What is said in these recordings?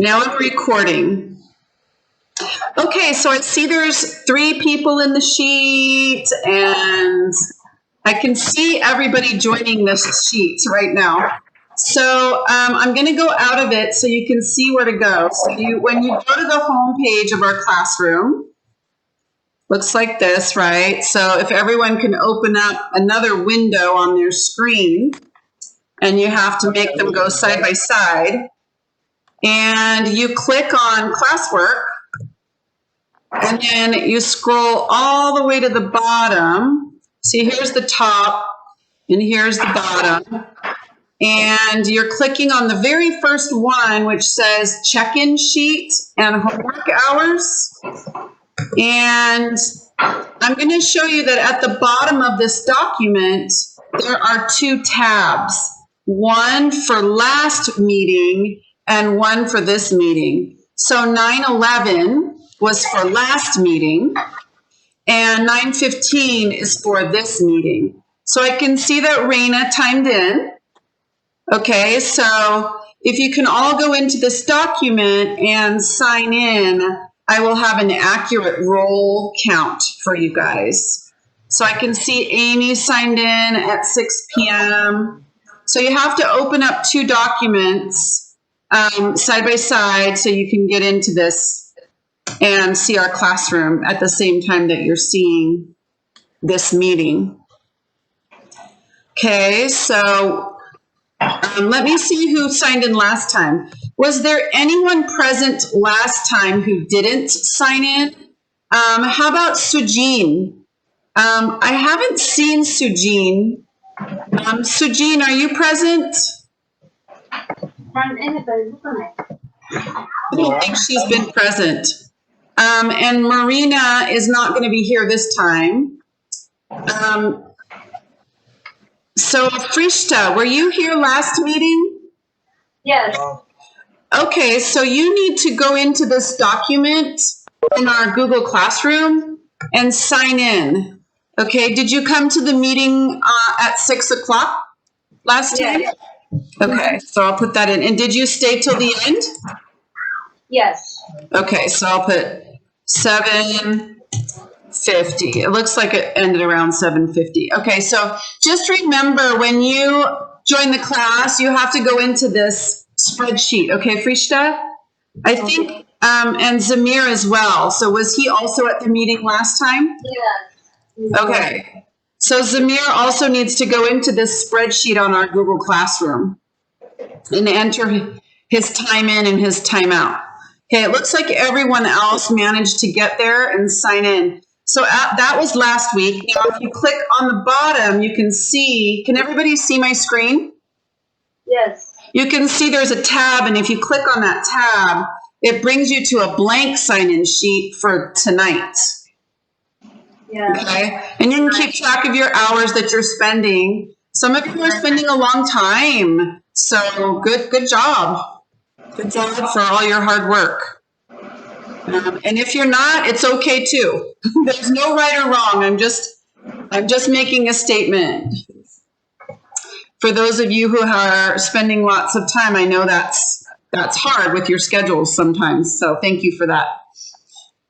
Now I'm recording. Okay, so I see there's 3 people in the sheet, and I can see everybody joining this sheet right now. So I'm going to go out of it so you can see where to go. So when you go to the home page of our classroom, looks like this, right? So if everyone can open up another window on their screen, and you have to make them go side by side, and you click on classwork, and then you scroll all the way to the bottom. See, here's the top, and here's the bottom. And you're clicking on the very first one, which says check-in sheet and homework hours. And I'm going to show you that at the bottom of this document, there are 2 tabs, one for last meeting and one for this meeting. So 9/11 was for last meeting, and 9:15 is for this meeting. So I can see that Raina timed in. Okay, so if you can all go into this document and sign in, I will have an accurate roll count for you guys. So I can see Amy signed in at 6 p.m. So you have to open up 2 documents side by side so you can get into this and see our classroom at the same time that you're seeing this meeting. Okay, so let me see who signed in last time. Was there anyone present last time who didn't sign in? How about Sujin? I haven't seen Sujin. Sujin, are you present? I don't think she's been present. And Marina is not going to be here this time. So Frishta, were you here last meeting? Yes. Okay, so you need to go into this document in our Google Classroom and sign in. Okay, did you come to the meeting at 6 o'clock last time? Yes. Okay, so I'll put that in. And did you stay till the end? Yes. Okay, so I'll put 7:50. It looks like it ended around 7:50. Okay, so just remember when you join the class, you have to go into this spreadsheet. Okay, Frishta? I think, and Zamir as well. So was he also at the meeting last time? Yes. Okay. So Zamir also needs to go into this spreadsheet on our Google Classroom and enter his time in and his time out. Okay, it looks like everyone else managed to get there and sign in. So that was last week. Now, if you click on the bottom, you can see, can everybody see my screen? Yes. You can see there's a tab, and if you click on that tab, it brings you to a blank sign-in sheet for tonight. Yeah. Okay, and you can keep track of your hours that you're spending. Some of you are spending a long time, so good job. Good job for all your hard work. And if you're not, it's okay too. There's no right or wrong. I'm just making a statement. For those of you who are spending lots of time, I know that's hard with your schedules sometimes. So thank you for that.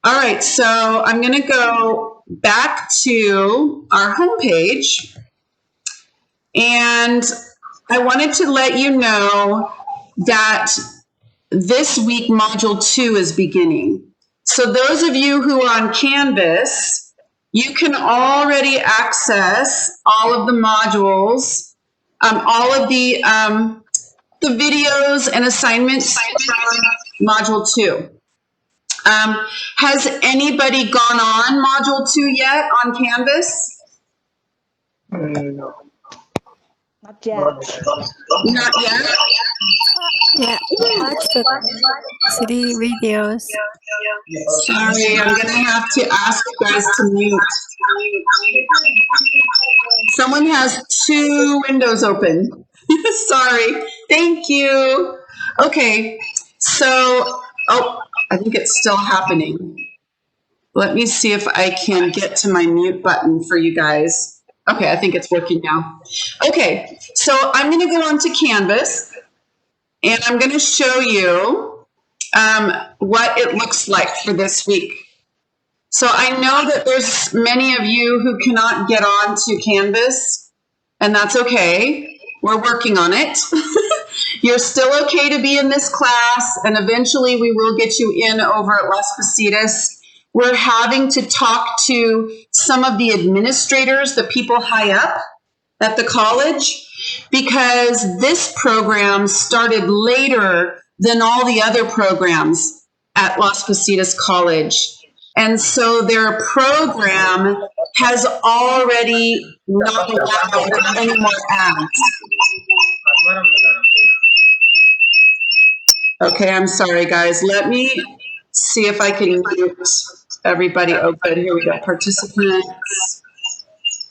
All right, so I'm going to go back to our homepage, and I wanted to let you know that this week Module 2 is beginning. So those of you who are on Canvas, you can already access all of the modules, all of the videos and assignments for Module 2. Has anybody gone on Module 2 yet on Canvas? No. Not yet. Not yet? Yeah, watch the city videos. Sorry, I'm going to have to ask you guys to mute. Someone has 2 windows open. Sorry. Thank you. Okay, so, I think it's still happening. Let me see if I can get to my mute button for you guys. Okay, I think it's working now. Okay, so I'm going to go on to Canvas, and I'm going to show you what it looks like for this week. So I know that there's many of you who cannot get on to Canvas, and that's okay. We're working on it. You're still okay to be in this class, and eventually we will get you in over at Las Positas. We're having to talk to some of the administrators, the people high up at the college, because this program started later than all the other programs at Las Positas College. And so their program has already not allowed any more ads. Okay, I'm sorry, guys. Let me see if I can mute everybody open. Here we go, participants.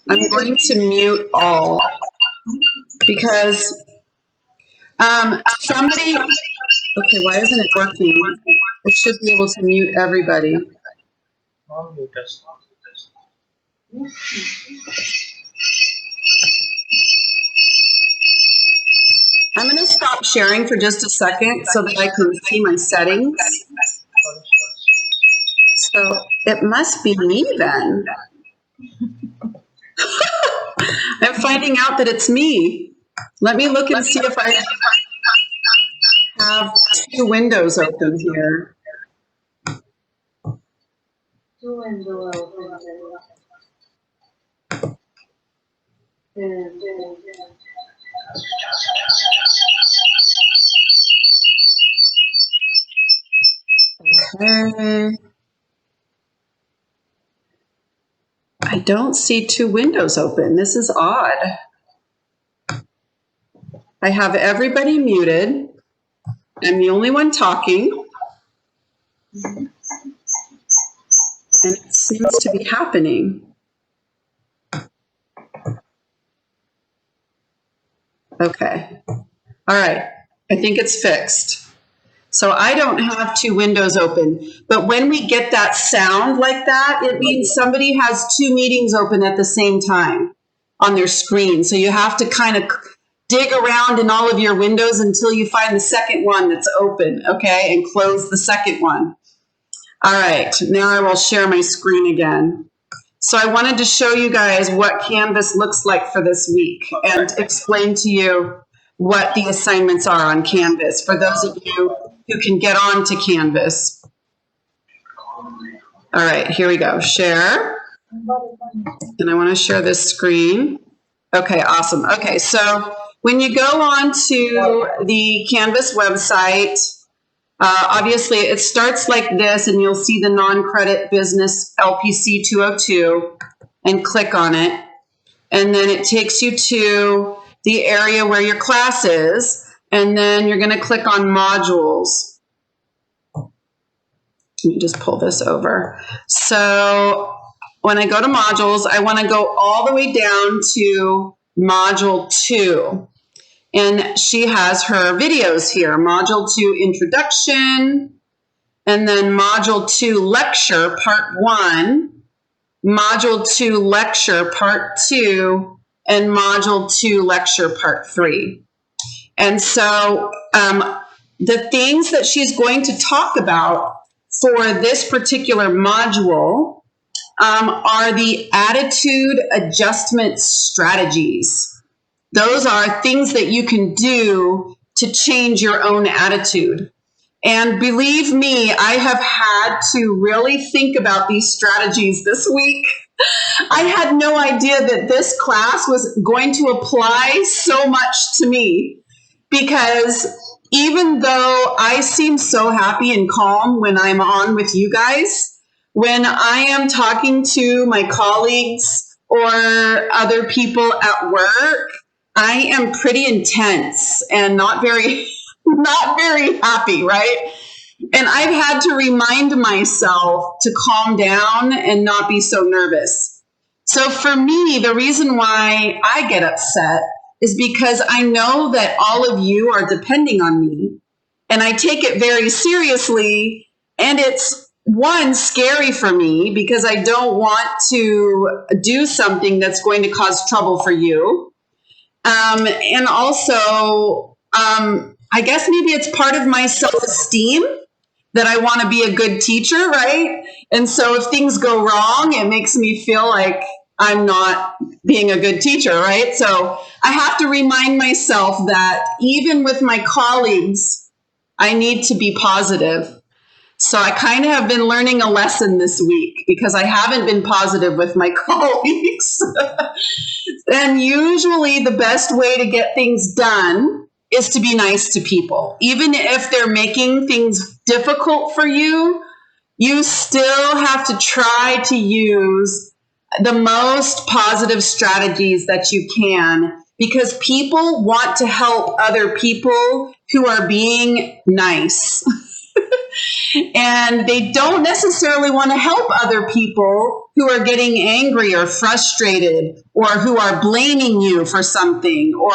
I'm going to mute all because somebody, okay, why isn't it working? I should be able to mute everybody. I'm going to stop sharing for just a second so that I can see my settings. So it must be me then. I'm finding out that it's me. Let me look and see if I have two windows open here. Two windows open. Okay. I don't see two windows open. This is odd. I have everybody muted. I'm the only one talking. And it seems to be happening. Okay. All right. I think it's fixed. So I don't have two windows open. But when we get that sound like that, it means somebody has two meetings open at the same time on their screen. So you have to kind of dig around in all of your windows until you find the second one that's open, okay? And close the second one. All right. Now I will share my screen again. So I wanted to show you guys what Canvas looks like for this week and explain to you what the assignments are on Canvas for those of you who can get on to Canvas. All right, here we go. Share. And I want to share this screen. Okay, awesome. Okay, so when you go on to the Canvas website, obviously it starts like this, and you'll see the non-credit business LPC 202 and click on it. And then it takes you to the area where your class is, and then you're going to click on modules. Let me just pull this over. So when I go to modules, I want to go all the way down to module 2. And she has her videos here. Module 2 introduction, and then module 2 lecture part 1, module 2 lecture part 2, and module 2 lecture part 3. And so the things that she's going to talk about for this particular module are the attitude adjustment strategies. Those are things that you can do to change your own attitude. And believe me, I have had to really think about these strategies this week. I had no idea that this class was going to apply so much to me, because even though I seem so happy and calm when I'm on with you guys, when I am talking to my colleagues or other people at work, I am pretty intense and not very happy, right? And I've had to remind myself to calm down and not be so nervous. So for me, the reason why I get upset is because I know that all of you are depending on me, and I take it very seriously, and it's one, scary for me because I don't want to do something that's going to cause trouble for you. And also, I guess maybe it's part of my self-esteem that I want to be a good teacher, right? And so if things go wrong, it makes me feel like I'm not being a good teacher, right? So I have to remind myself that even with my colleagues, I need to be positive. So I kind of have been learning a lesson this week because I haven't been positive with my colleagues. And usually the best way to get things done is to be nice to people. Even if they're making things difficult for you, you still have to try to use the most positive strategies that you can, because people want to help other people who are being nice. And they don't necessarily want to help other people who are getting angry or frustrated or who are blaming you for something or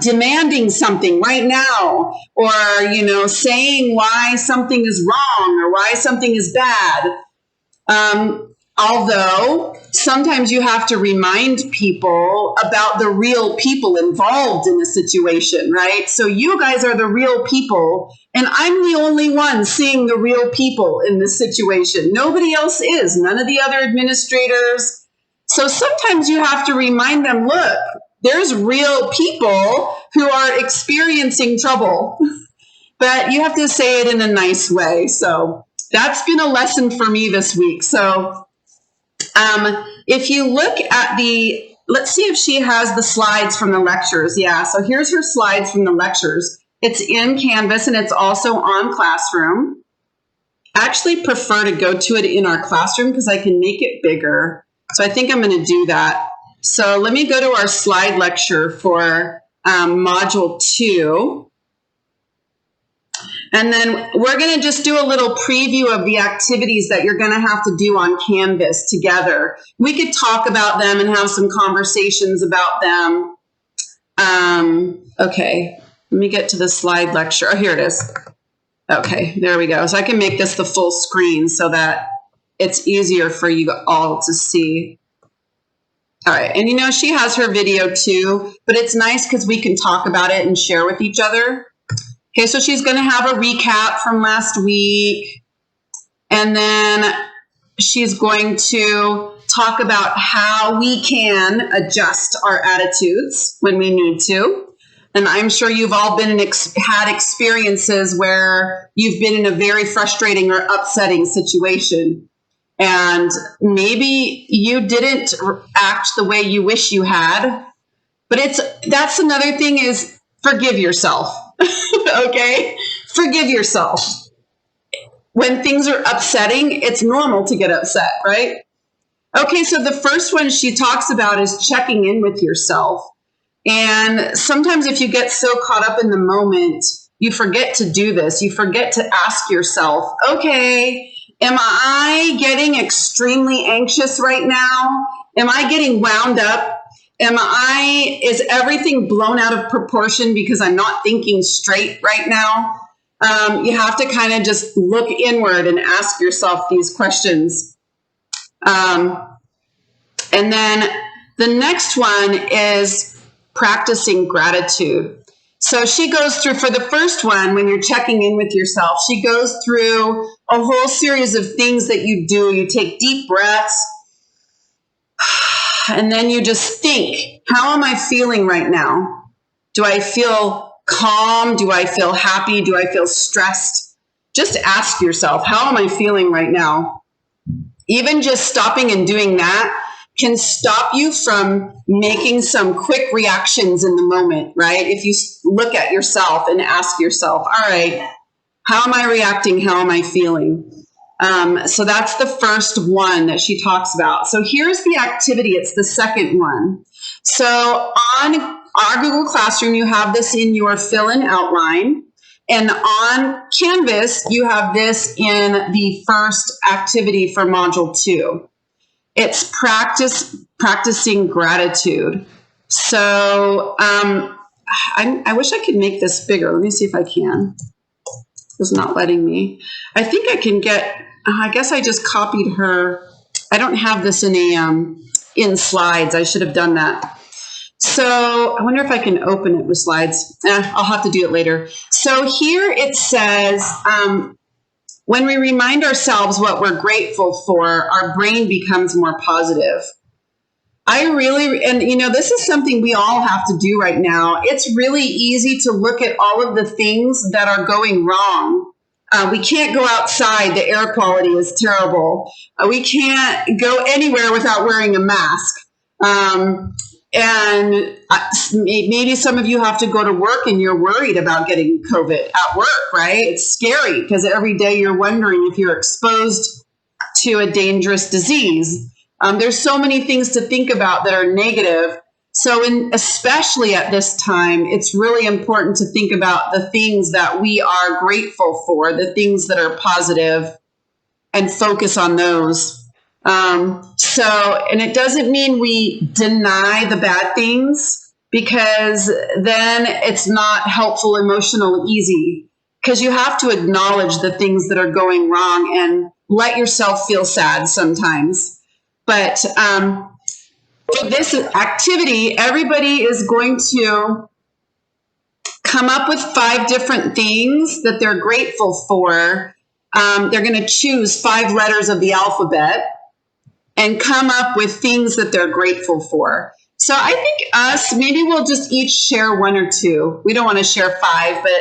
demanding something right now, or, saying why something is wrong or why something is bad. Although sometimes you have to remind people about the real people involved in the situation, right? So you guys are the real people, and I'm the only one seeing the real people in this situation. Nobody else is, none of the other administrators. So sometimes you have to remind them, look, there's real people who are experiencing trouble, but you have to say it in a nice way. So that's been a lesson for me this week. So if you look at let's see if she has the slides from the lectures. Yeah, so here's her slides from the lectures. It's in Canvas and it's also on Classroom. I actually prefer to go to it in our Classroom because I can make it bigger. So I think I'm going to do that. So let me go to our slide lecture for Module 2. And then we're going to just do a little preview of the activities that you're going to have to do on Canvas together. We could talk about them and have some conversations about them. Okay, let me get to the slide lecture. Oh, here it is. Okay, there we go. So I can make this the full screen so that it's easier for you all to see. All right, and she has her video too, but it's nice because we can talk about it and share with each other. Okay, so she's going to have a recap from last week, and then she's going to talk about how we can adjust our attitudes when we need to. And I'm sure you've all had experiences where you've been in a very frustrating or upsetting situation, and maybe you didn't act the way you wish you had, but that's another thing is forgive yourself. Okay? Forgive yourself. When things are upsetting, it's normal to get upset, right? Okay, so the first one she talks about is checking in with yourself. And sometimes if you get so caught up in the moment, you forget to do this. You forget to ask yourself, okay, am I getting extremely anxious right now? Am I getting wound up? Is everything blown out of proportion because I'm not thinking straight right now? You have to kind of just look inward and ask yourself these questions. And then the next one is practicing gratitude. So she goes through, for the first one, when you're checking in with yourself, she goes through a whole series of things that you do. You take deep breaths, and then you just think, how am I feeling right now? Do I feel calm? Do I feel happy? Do I feel stressed? Just ask yourself, how am I feeling right now? Even just stopping and doing that can stop you from making some quick reactions in the moment, right? If you look at yourself and ask yourself, all right, how am I reacting? How am I feeling? So that's the first one that she talks about. So here's the activity. It's the second one. So on our Google Classroom, you have this in your fill-in outline. And on Canvas, you have this in the first activity for Module 2. It's practicing gratitude. So I wish I could make this bigger. Let me see if I can. It's not letting me. I think I can get, I guess I just copied her. I don't have this in slides. I should have done that. So I wonder if I can open it with slides. I'll have to do it later. So here it says, when we remind ourselves what we're grateful for, our brain becomes more positive. And this is something we all have to do right now. It's really easy to look at all of the things that are going wrong. We can't go outside. The air quality is terrible. We can't go anywhere without wearing a mask. And maybe some of you have to go to work and you're worried about getting COVID at work, right? It's scary because every day you're wondering if you're exposed to a dangerous disease. There's so many things to think about that are negative. So especially at this time, it's really important to think about the things that we are grateful for, the things that are positive, and focus on those. And it doesn't mean we deny the bad things, because then it's not helpful, emotional, easy, because you have to acknowledge the things that are going wrong and let yourself feel sad sometimes. But for this activity, everybody is going to come up with 5 different things that they're grateful for. They're going to choose 5 letters of the alphabet and come up with things that they're grateful for. So I think maybe we'll just each share 1 or 2. We don't want to share 5, but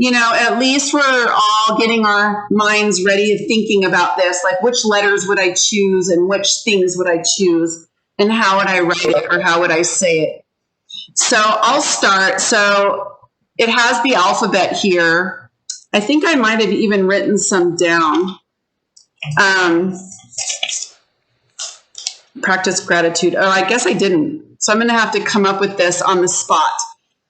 at least we're all getting our minds ready and thinking about this, like which letters would I choose and which things would I choose and how would I write it or how would I say it. So I'll start. So it has the alphabet here. I think I might have even written some down. Practice gratitude. Oh, I guess I didn't. So I'm going to have to come up with this on the spot.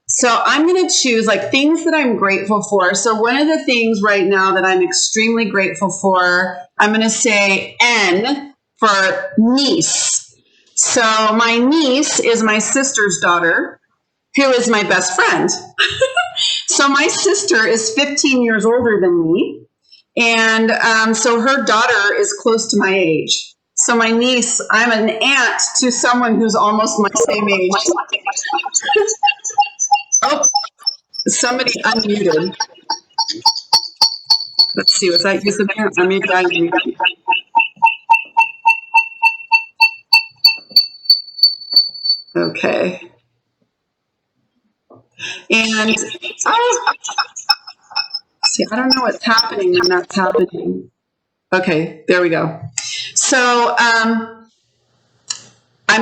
So I'm going to choose like things that I'm grateful for. So one of the things right now that I'm extremely grateful for, I'm going to say N for niece. So my niece is my sister's daughter, who is my best friend. So my sister is 15 years older than me. And so her daughter is close to my age. So my niece, I'm an aunt to someone who's almost my same age. Oh, somebody unmuted. Let's see, was that you, Samir? Unmute. Okay. And see, I don't know what's happening when that's happening. Okay, there we go. So I'm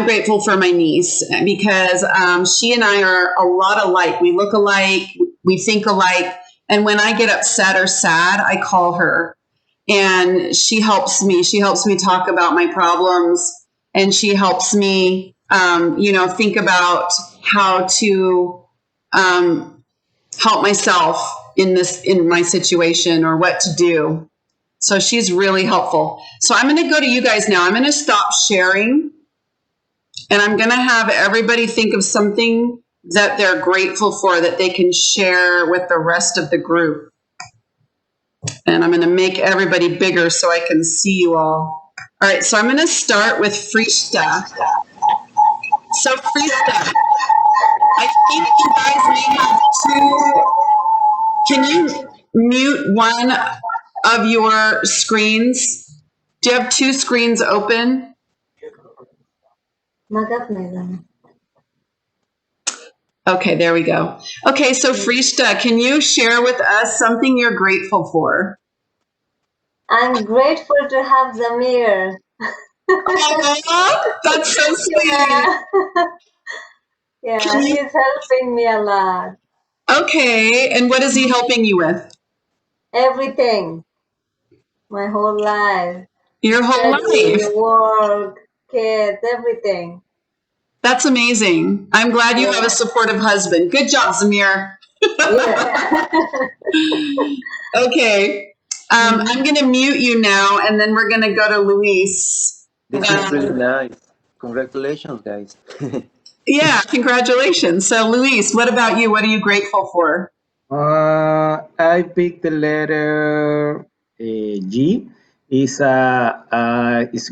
grateful for my niece because she and I are a lot alike. We look alike, we think alike. And when I get upset or sad, I call her. And she helps me. She helps me talk about my problems. And she helps me, think about how to help myself in my situation or what to do. So she's really helpful. So I'm going to go to you guys now. I'm going to stop sharing. And I'm going to have everybody think of something that they're grateful for that they can share with the rest of the group. And I'm going to make everybody bigger so I can see you all. All right, so I'm going to start with Frista. So Frista, I think you guys may have 2. Can you mute one of your screens? Do you have 2 screens open? Okay, there we go. Okay, so Frista, can you share with us something you're grateful for? I'm grateful to have Zamir. Oh, that's so sweet. Yeah, he's helping me a lot. Okay, and what is he helping you with? Everything. My whole life. Your whole life. Work, kids, everything. That's amazing. I'm glad you have a supportive husband. Good job, Zamir. Yeah. Okay. I'm going to mute you now, and then we're going to go to Luis. This is really nice. Congratulations, guys. Yeah, congratulations. So, Luis, what about you? What are you grateful for? I picked the letter G. Is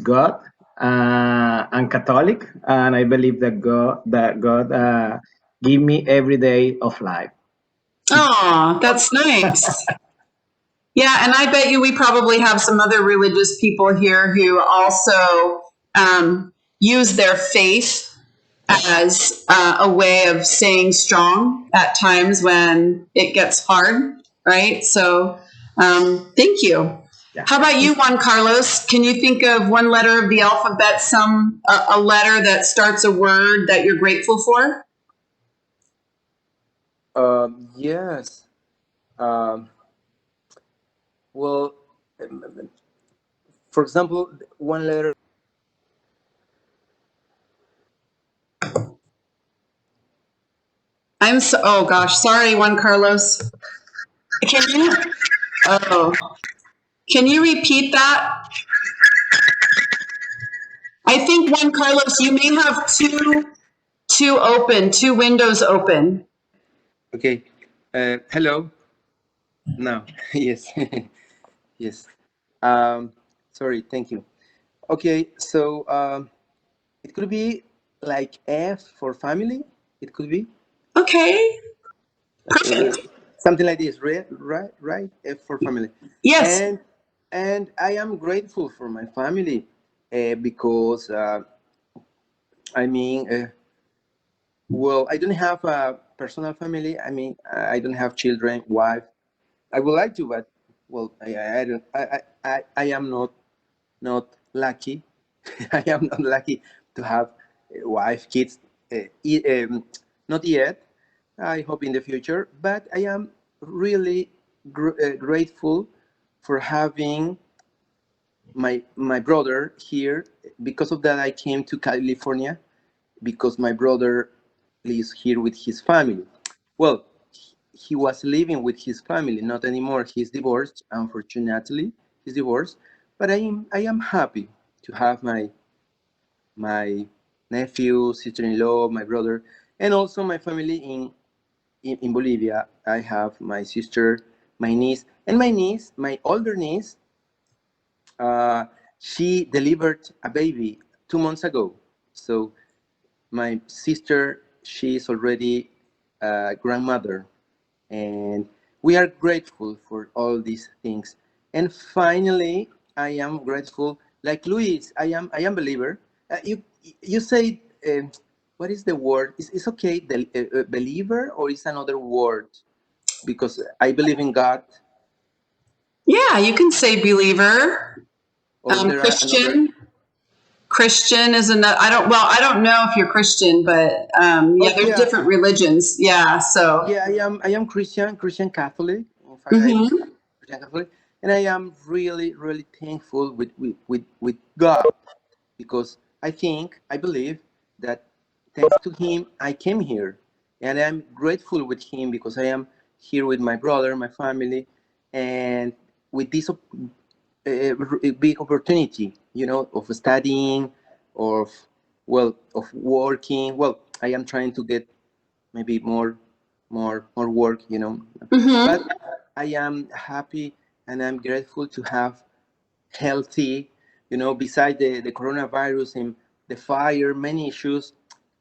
God. I'm Catholic, and I believe that God give me every day of life. Oh, that's nice. Yeah, and I bet you we probably have some other religious people here who also use their faith as a way of staying strong at times when it gets hard, right? So thank you. Yeah. How about you, Juan Carlos? Can you think of one letter of the alphabet, a letter that starts a word that you're grateful for? Yes. Um, well, um, for example, one letter. Oh gosh, sorry, Juan Carlos. Can you? Oh, can you repeat that? I think, Juan Carlos, you may have two windows open. Okay. Hello. No. Yes. Yes. Sorry. Thank you. Okay. So it could be like F for family. It could be Okay, uh, perfect. something like this. Right. Right. Right. F for family. Yes. And and I am grateful for my family because I mean. Well, I don't have a personal family. I mean, I don't have children, wife. I would like to, but well, I don't. I am not lucky. I am not lucky to have a wife, kids. Not yet. I hope in the future. But I am really grateful for having my brother here. Because of that, I came to California because my brother lives here with his family. Well, he was living with his family, not anymore. He's divorced, unfortunately. He's divorced, but I am happy to have my nephew, sister-in-law, my brother, and also my family in Bolivia. I have my sister, my niece, and my niece, my older niece. Uh, she delivered a baby 2 months ago. So my sister, she is already a grandmother, and we are grateful for all these things. And finally, I am grateful, like Luis. I am believer. You say, what is the word? Is okay, the believer, or is another word? Because I believe in God, Yeah, you can say believer. or is there another? Christian is another. I don't know if you're Christian, but Oh yeah, there's yeah, different religions. Yeah, so. yeah. I am Christian Catholic. In fact, I am Mhm. Christian Catholic, and I am really thankful with God because I believe that thanks to Him I came here, and I'm grateful with Him because I am here with my brother, my family, and with this big opportunity, of studying, of of working. Well, I am trying to get maybe more work, but Mhm. I am happy and I'm grateful to have healthy, beside the coronavirus and the fire, many issues.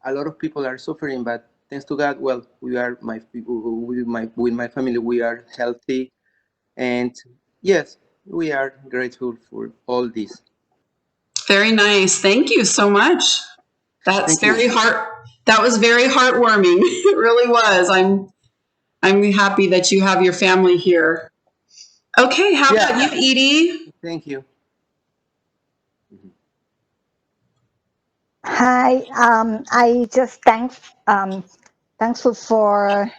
A lot of people are suffering, but thanks to God, well, we are with my family, we are healthy, and yes, we are grateful for all this. Very nice. Thank you so much. That's Thank you. That was very heartwarming. It really was. I'm happy that you have your family here. Okay, how about Yeah, you, Edie? thank you. Hi. I just thankful for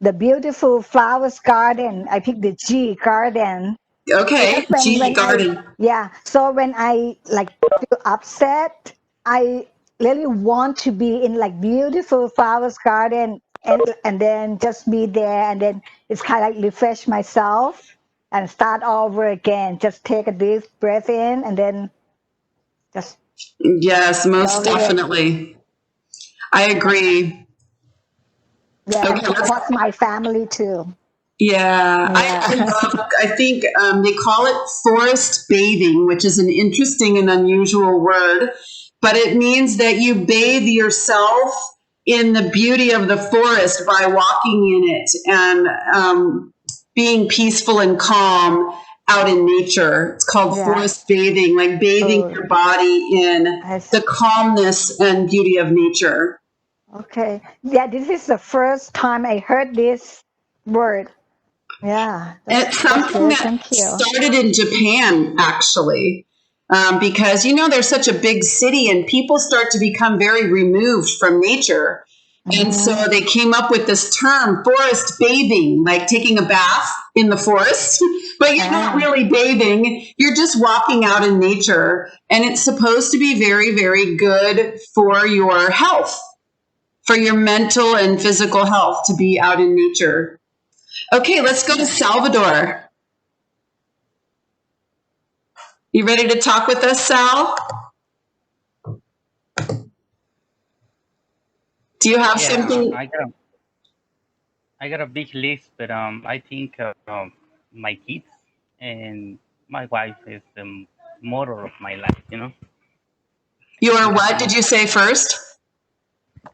the beautiful flowers garden. I picked the G garden because Okay, G Garden. so when I like feel upset, I really want to be in like beautiful flowers garden and then just be there and then it's kind of like refresh myself and start over again. Just take a deep breath in and then just Yes, most love it. definitely. I agree. Yeah, and Okay, support my family too. yeah, I Yeah. love, I think they call it forest bathing, which is an interesting and unusual word, but it means that you bathe yourself in the beauty of the forest by walking in it. And being peaceful and calm out in nature. It's called forest bathing, like bathing your body in the calmness and beauty of nature. Okay. Yeah, this is the first time I heard this word. Yeah, And it's that's something good. that Thank you. started in Japan, actually, because, you know, there's such a big city and people start to become very removed from nature. And so they came up with this term, forest bathing, like taking a bath in the forest, but you're not really bathing. You're just walking out in nature. And it's supposed to be very, very good for your health, for your mental and physical health to be out in nature. Okay, let's go to Salvador. You ready to talk with us, Sal? Do you have something? I got a big list, but I think my kids and my wife is the motor of my life. You know, Your what did you say first?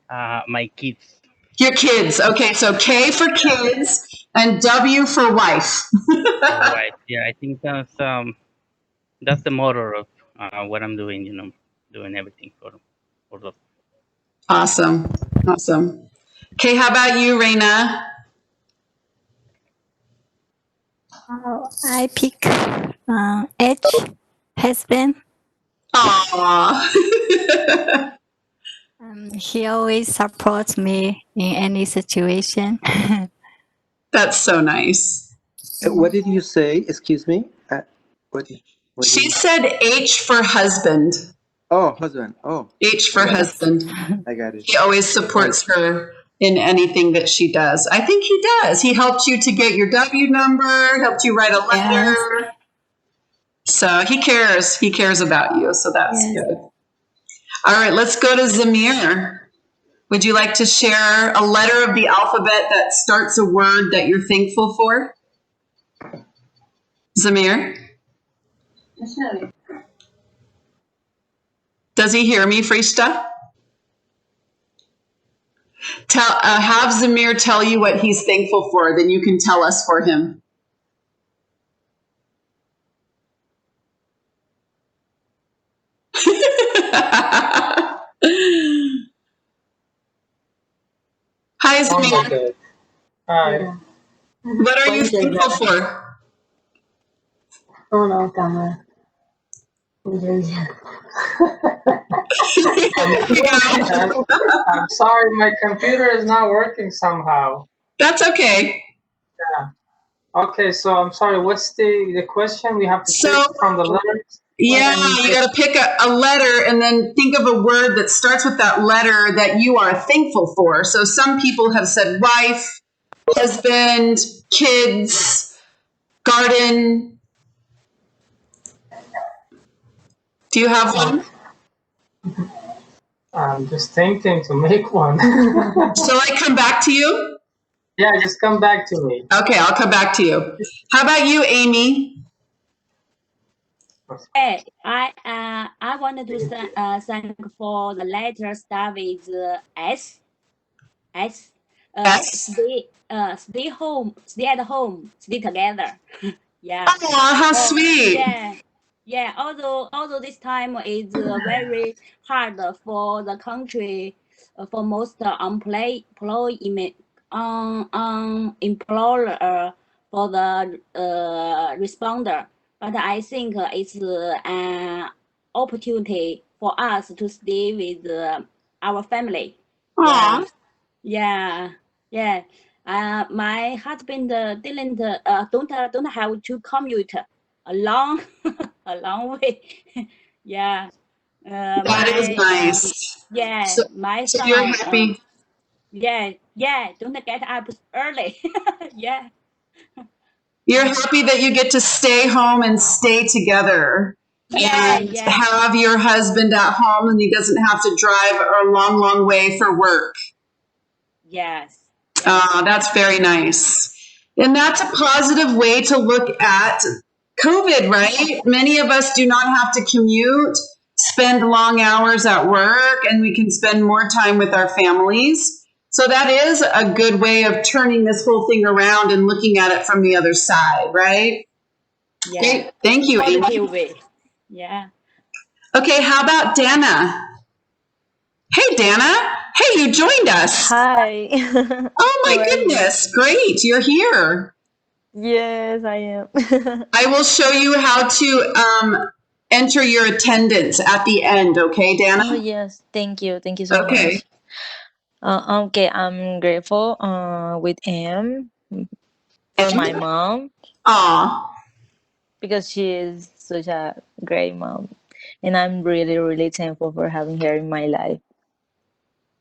my kids. Your kids. Okay, so K for kids and W for wife. Right. Yeah, I think that's the motor of what I'm doing. You know, doing everything for those. Awesome. Awesome. Okay, how about you, Reina? I pick H, husband. Aww. He always supports me in any situation. That's so nice. What did you say? Excuse me. What She did you... said H for husband. Oh, husband. Oh, H for husband. I got it. He always supports her in anything that she does. I think he does. He helped you to get your W number, helped you write a letter. Yes. So he cares. He cares about you. So that's good. All right, let's go to Zamir. Would you like to share a letter of the alphabet that starts a word that you're thankful for? Zamir? Does he hear me, Frishta? Have Zamir tell you what he's thankful for, then you can tell us for him. Hi, Zamir. Hi. What are you thankful for? Oh no, camera. I'm sorry, my computer is not working somehow. That's okay. Yeah. Okay, so I'm sorry. What's the question? We have to pick from the letters. Yeah, you got to pick a letter and then think of a word that starts with that letter that you are thankful for. So some people have said wife, husband, kids, garden. Do you have one? I'm just thinking to make one. Shall I come back to you? Yeah, just come back to me. Okay, I'll come back to you. How about you, Amy? Hey, I wanted to thank for the letter start with S. S. Stay home, stay at home, stay together. Yeah. Oh, how sweet. Yeah. Yeah. Although this time is very hard for the country, for most employment employer for the responder. But I think it's an opportunity for us to stay with our family. Aww. Yeah, yeah. My husband didn't don't have to commute a long a long way. Yeah. That is nice. Yeah, So my son. you're happy. Yeah. Don't get up early. Yeah. You're happy that you get to stay home and stay together. Yeah. And have your husband at home and he doesn't have to drive a long, long way for work. Yes. Oh, that's very nice. And that's a positive way to look at COVID, right? Many of us do not have to commute, spend long hours at work, and we can spend more time with our families. So that is a good way of turning this whole thing around and looking at it from the other side, right? Yeah. Okay, thank you, Amy. Positive way. Yeah. Okay, how about Dana? Hey, Dana. Hey, you joined us. Hi. Oh my How are you? goodness, great, you're here. Yes, I am. I will show you how to enter your attendance at the end, okay, Dana? Oh, yes. Thank you. Thank you so Okay. much. Okay, I'm grateful with M for my mom Aw, because she is such a great mom. And I'm really, really thankful for having her in my life.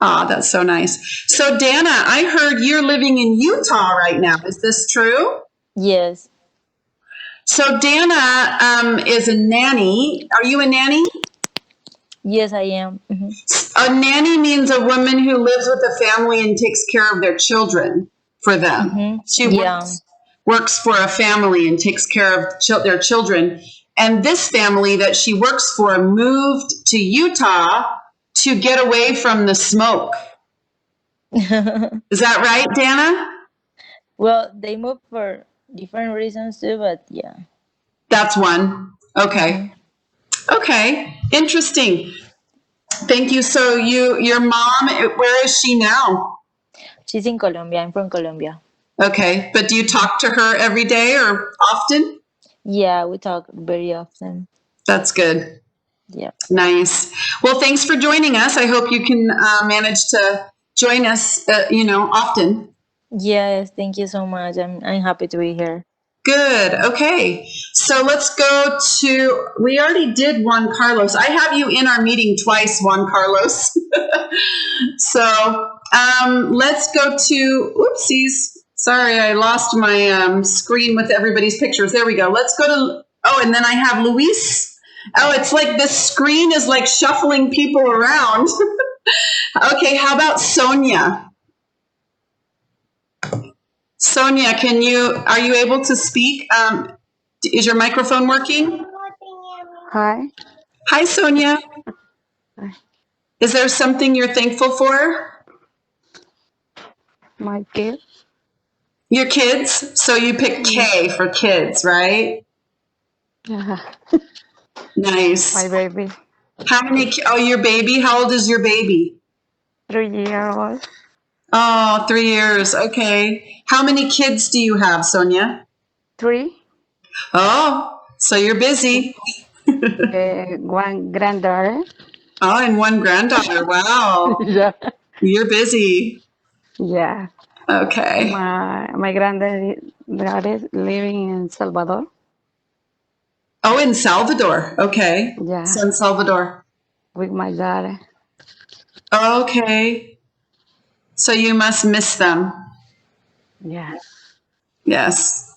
that's so nice. So, Dana, I heard you're living in Utah right now. Is this true? Yes. So, Dana is a nanny. Are you a nanny? Yes, I am. Mhm. A nanny means a woman who lives with a family and takes care of their children for them. She Yeah. works for a family and takes care of their children. And this family that she works for moved to Utah to get away from the smoke. Is that right, Dana? Well, they moved for different reasons too, but yeah. That's one. Okay. Okay. Interesting. Thank you. So your mom, where is she now? She's in Colombia. I'm from Colombia. Okay. But do you talk to her every day or often? Yeah, we talk very often. That's good. Yeah. Nice. Well, thanks for joining us. I hope you can manage to join us, often. Yes, thank you so much. I'm happy to be here. Good. Okay. So let's go to, we already did Juan Carlos. I have you in our meeting twice, Juan Carlos. So let's go to, oopsies. Sorry, I lost my screen with everybody's pictures. There we go. Let's go to, and then I have Luis. Oh, it's like this screen is like shuffling people around. Okay, how about Sonia? Sonia, are you able to speak? Is your microphone working? Hi. Hi, Sonia. Hi. Is there something you're thankful for? My kids. Your kids? So you picked K for kids, right? Yeah. Nice. My baby. How many? Oh, your baby? How old is your baby? 3 years old. Oh, 3 years. Okay. How many kids do you have, Sonia? 3. Oh, so you're busy. One granddaughter. Oh, and one granddaughter. Wow. Yeah. You're busy. Yeah. Okay. My granddaughter living in Salvador. Oh, in Salvador. Okay. Yeah. San Salvador. With my daughter. Okay. So you must miss them. Yeah. Yes.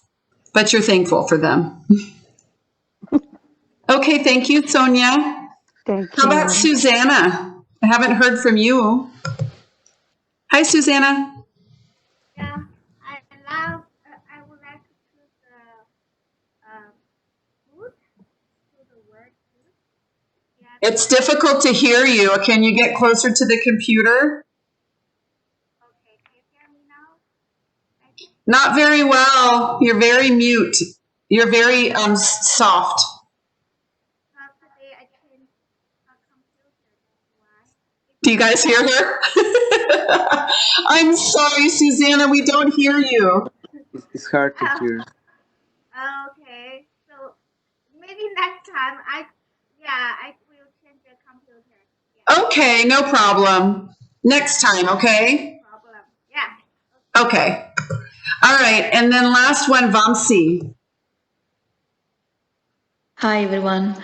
But you're thankful for them. Okay. Thank you, Sonia. Thank How about you. Susanna? I haven't heard from you. Hi, Susanna. Yeah, I would like to choose the food, to the word food. Yeah. It's difficult to hear you. Can you get closer to the computer? Okay, can you hear me now? Not very well. You're very mute. You're very soft. Today I changed a computer, that's why. Do you guys hear her? I'm sorry, Susanna. We don't hear you. It's hard to hear. Okay, so maybe next time I will change the computer. Yeah. Okay, no problem. Next time, okay? No problem. Yeah. Okay. All right. And then last one, Vamsi. Hi everyone.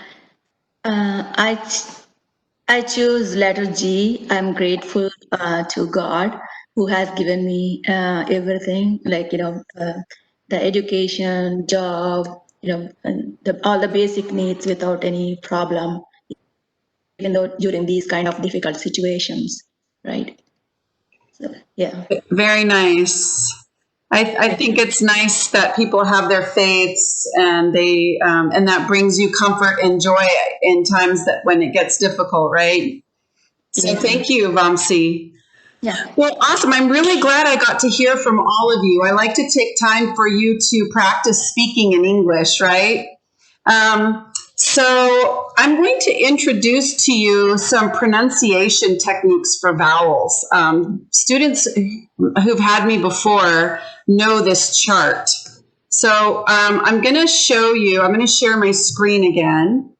I choose letter G. I'm grateful to God who has given me everything, like the education, job, and all the basic needs without any problem, even though during these kind of difficult situations, right? So yeah. Very nice. I think it's nice that people have their faiths and they and that brings you comfort and joy in times that when it gets difficult, right? So thank you, Vamsi. Yeah. Well, awesome. I'm really glad I got to hear from all of you. I like to take time for you to practice speaking in English, right? So I'm going to introduce to you some pronunciation techniques for vowels. Students who've had me before know this chart. So I'm going to show you, I'm going to share my screen again.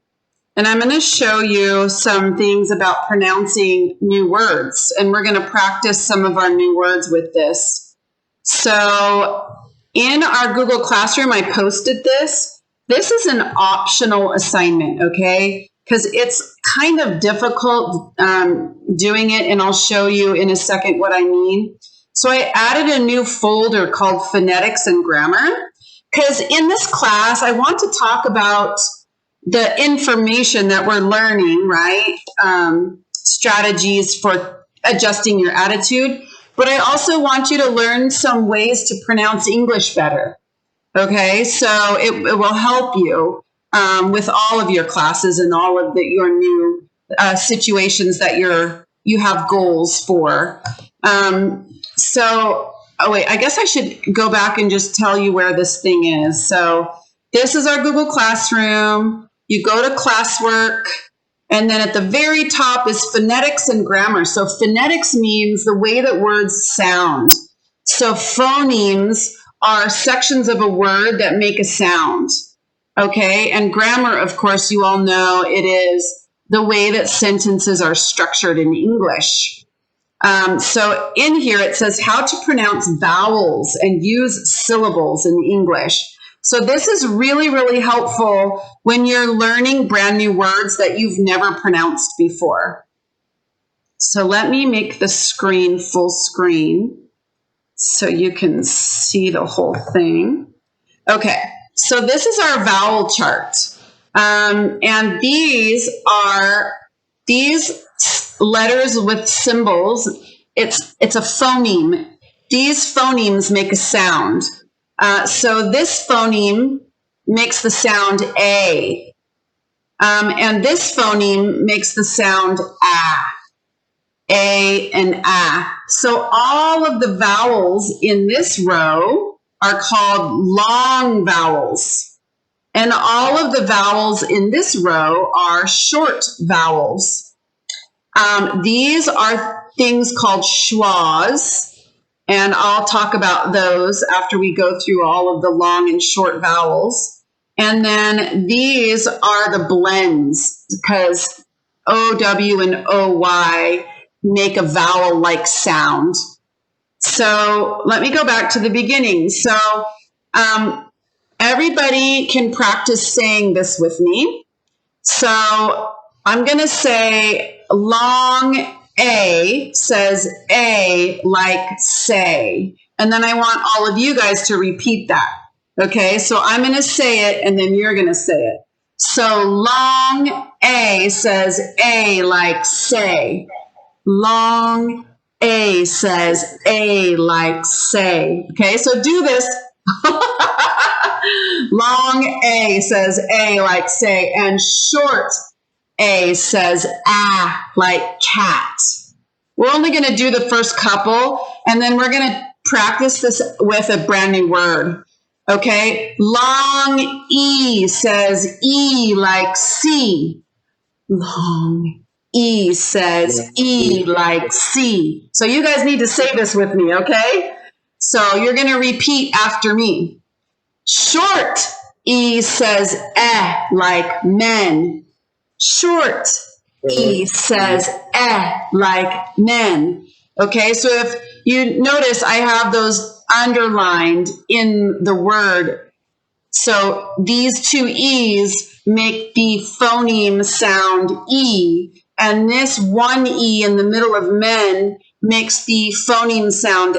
And I'm going to show you some things about pronouncing new words. And we're going to practice some of our new words with this. So in our Google Classroom, I posted this. This is an optional assignment, okay? Because it's kind of difficult doing it, and I'll show you in a second what I mean. So I added a new folder called Phonetics and Grammar, because in this class, I want to talk about the information that we're learning, right? Strategies for adjusting your attitude. But I also want you to learn some ways to pronounce English better. Okay, so it will help you with all of your classes and all of your new situations that you have goals for. Oh wait, I guess I should go back and just tell you where this thing is. So this is our Google Classroom. You go to classwork, and then at the very top is phonetics and grammar. So phonetics means the way that words sound. So phonemes are sections of a word that make a sound. Okay, and grammar, of course, you all know it is the way that sentences are structured in English. So in here it says how to pronounce vowels and use syllables in English. So this is really, really helpful when you're learning brand new words that you've never pronounced before. So let me make the screen full screen so you can see the whole thing. Okay, so this is our vowel chart. And these letters with symbols. It's a phoneme. These phonemes make a sound. So this phoneme makes the sound A. And this phoneme makes the sound A and A. So all of the vowels in this row are called long vowels. And all of the vowels in this row are short vowels. These are things called schwas. And I'll talk about those after we go through all of the long and short vowels. And then these are the blends, because OW and OY make a vowel-like sound. So let me go back to the beginning. So everybody can practice saying this with me. So I'm going to say long A says A like say. And then I want all of you guys to repeat that. Okay, so I'm going to say it and then you're going to say it. So long A says A like say. Long A says A like say. Okay, so do this. Long A says A like say, and short A says like cat. We're only going to do the first couple, and then we're going to practice this with a brand new word. Okay, long E says E like C. Long E says E like C. So you guys need to say this with me, okay? So you're going to repeat after me. Short E says like men. Short E says like men. Okay, so if you notice, I have those underlined in the word. So these two E's make the phoneme sound E, and this one E in the middle of men makes the phoneme sound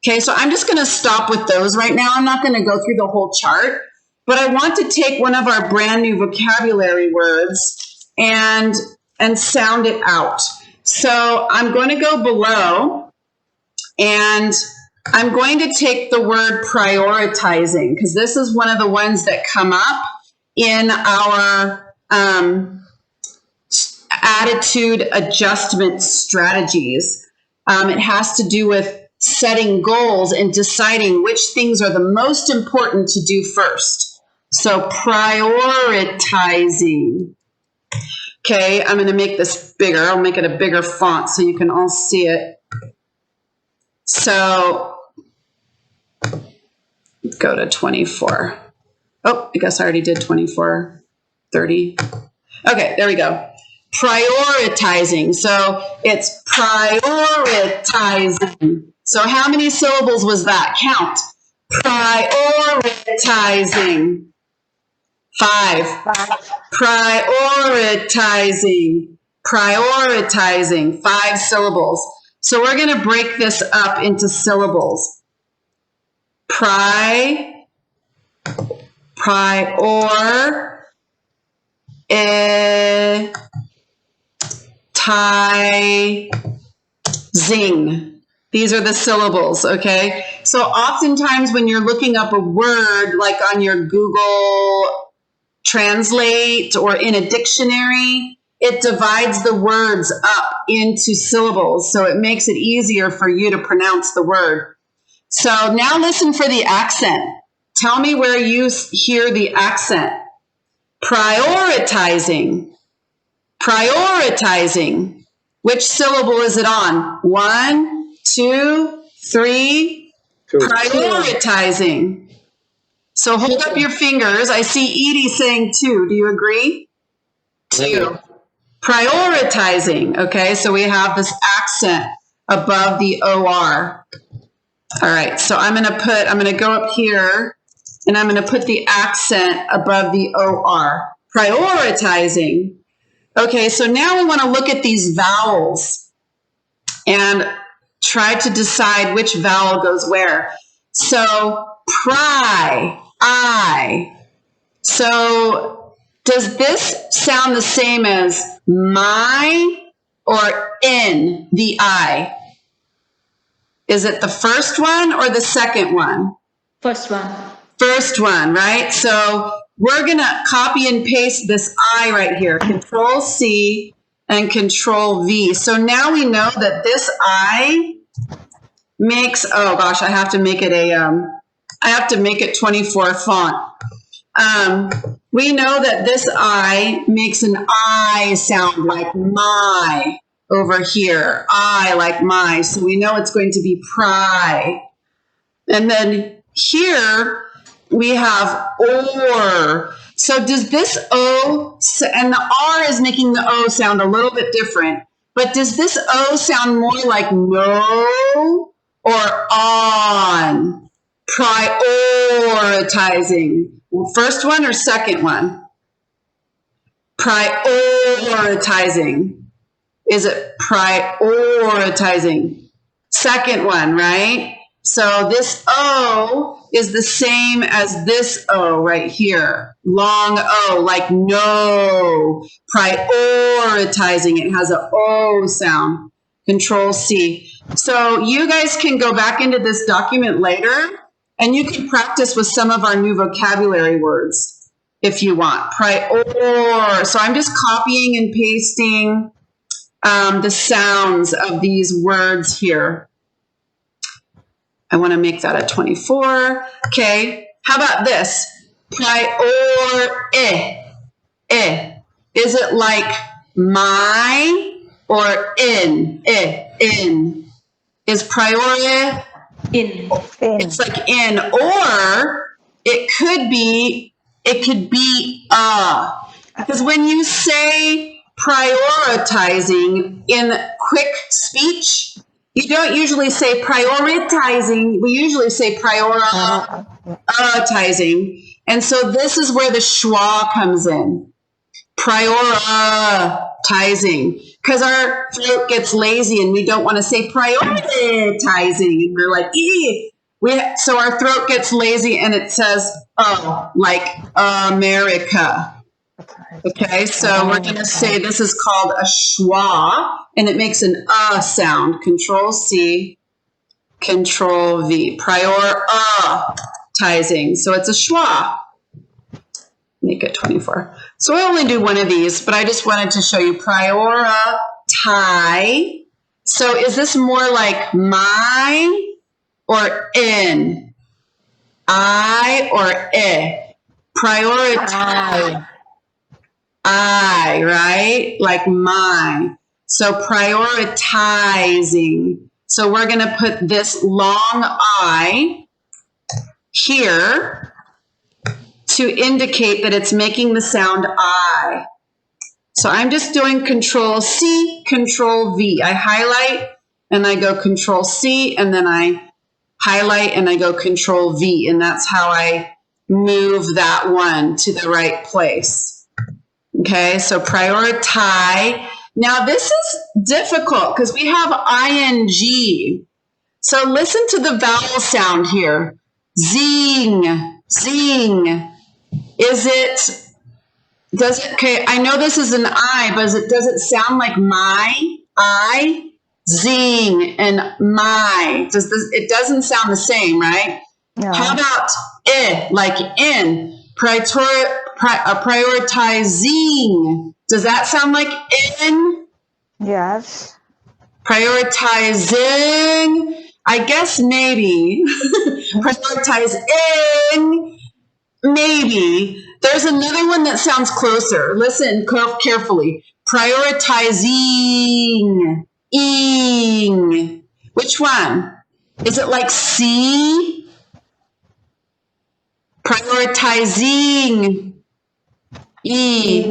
Okay, so I'm just going to stop with those right now. I'm not going to go through the whole chart, but I want to take one of our brand new vocabulary words and sound it out. So I'm going to go below, and I'm going to take the word prioritizing, because this is one of the ones that come up in our attitude adjustment strategies. It has to do with setting goals and deciding which things are the most important to do first. So prioritizing. Okay, I'm going to make this bigger. I'll make it a bigger font so you can all see it. So go to 24. Oh, I guess I already did 24, 30. Okay, there we go. Prioritizing. So it's prioritizing. So how many syllables was that? Count. Prioritizing. 5. Prioritizing. Prioritizing. 5 syllables. So we're going to break this up into syllables. Prioritizing. These are the syllables, okay? So oftentimes when you're looking up a word, like on your Google Translate or in a dictionary, it divides the words up into syllables, so it makes it easier for you to pronounce the word. So now listen for the accent. Tell me where you hear the accent. Prioritizing. Prioritizing. Which syllable is it on? 1, 2, 3. Prioritizing. So hold up your fingers. I see Edie saying 2. Do you agree? 2. Prioritizing. Okay, so we have this accent above the OR. All right, so I'm going to go up here and I'm going to put the accent above the OR. Prioritizing. Okay, so now we want to look at these vowels and try to decide which vowel goes where. So, I. So, does this sound the same as my or in the I? Is it the first one or the second one? First one. First one, right? So we're going to copy and paste this I right here. Control C and Control V. So now we know that this I makes, oh gosh, I have to make it 24 font. We know that this I makes an I sound like my over here. I like my. So we know it's going to be pry. And then here we have or. So does this O, and the R is making the O sound a little bit different, but does this O sound more like no or on? Prioritizing. First one or second one? Prioritizing. Is it prioritizing? Second one, right? So this O is the same as this O right here. Long O, like no. Prioritizing. It has an O sound. Control C. So you guys can go back into this document later and you can practice with some of our new vocabulary words if you want. Prior. So I'm just copying and pasting the sounds of these words here. I want to make that a 24. Okay. How about this? Prior. Is it like my or in? In. Is prior In. It's like in, or it could be because when you say prioritizing in quick speech, you don't usually say prioritizing. We usually say prioritizing. And so this is where the schwa comes in. Prioritizing. Because our throat gets lazy and we don't want to say prioritizing. And we're like, so our throat gets lazy and it says, like America. Okay, so we're going to say this is called a schwa, and it makes an sound. Control C, Control V. Prioritizing. So it's a schwa. Make it 24. So I only do one of these, but I just wanted to show you prioritizing. So is this more like my or in? I or prioritize. I, right? Like my. So prioritizing. So we're going to put this long I here to indicate that it's making the sound I. So I'm just doing Control C, Control V. I highlight and I go Control C, and then I highlight and I go Control V, and that's how I move that one to the right place. Okay, so prioritize. Now this is difficult because we have ing. So listen to the vowel sound here. Zing, zing. Okay, I know this is an I, but does it sound like my? I? Zing and my. It doesn't sound the same, right? No. How about like in? Prioritizing. Does that sound like in? Yes. Prioritizing. I guess maybe. Prioritizing. Maybe. There's another one that sounds closer. Listen carefully. Prioritizing. Ing. Which one? Is it like C? Prioritizing. E.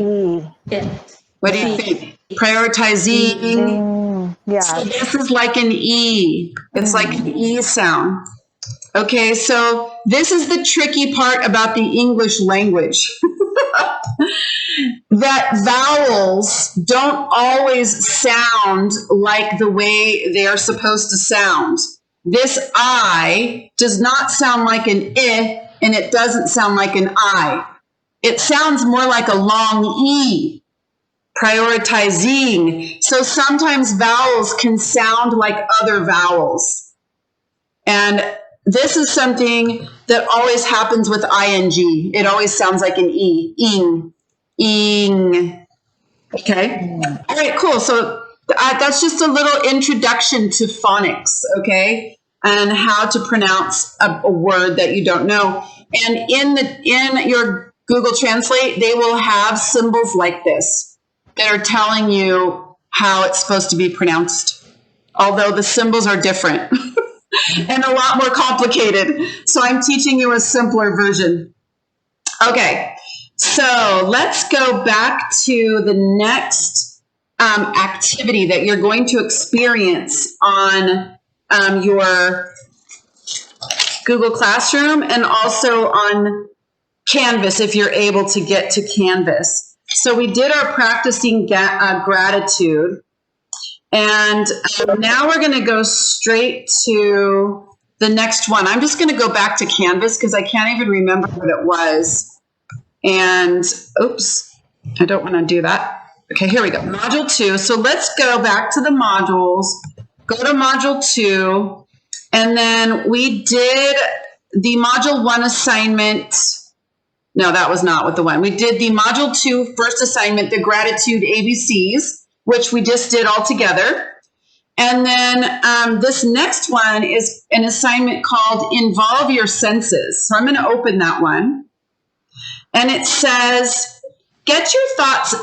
Yes. What do you think? Prioritizing. Yeah. So this is like an E. It's like an E sound. Okay, so this is the tricky part about the English language. That vowels don't always sound like the way they are supposed to sound. This I does not sound like an I, and it doesn't sound like an I. It sounds more like a long E. Prioritizing. So sometimes vowels can sound like other vowels. And this is something that always happens with ing. It always sounds like an E. Ing. Okay. All right, cool. So that's just a little introduction to phonics, okay? And how to pronounce a word that you don't know. And in your Google Translate, they will have symbols like this that are telling you how it's supposed to be pronounced. Although the symbols are different. And a lot more complicated. So I'm teaching you a simpler version. Okay, so let's go back to the next activity that you're going to experience on your Google Classroom and also on Canvas if you're able to get to Canvas. So we did our practicing gratitude. And now we're going to go straight to the next one. I'm just going to go back to Canvas because I can't even remember what it was. And, oops, I don't want to do that. Okay, here we go. Module 2. So let's go back to the modules. Go to Module 2. And then we did the Module 1 assignment. No, that was not what the one. We did the Module 2 first assignment, the gratitude ABCs, which we just did all together. And then this next one is an assignment called Involve Your Senses. So I'm going to open that one. And it says, get your thoughts,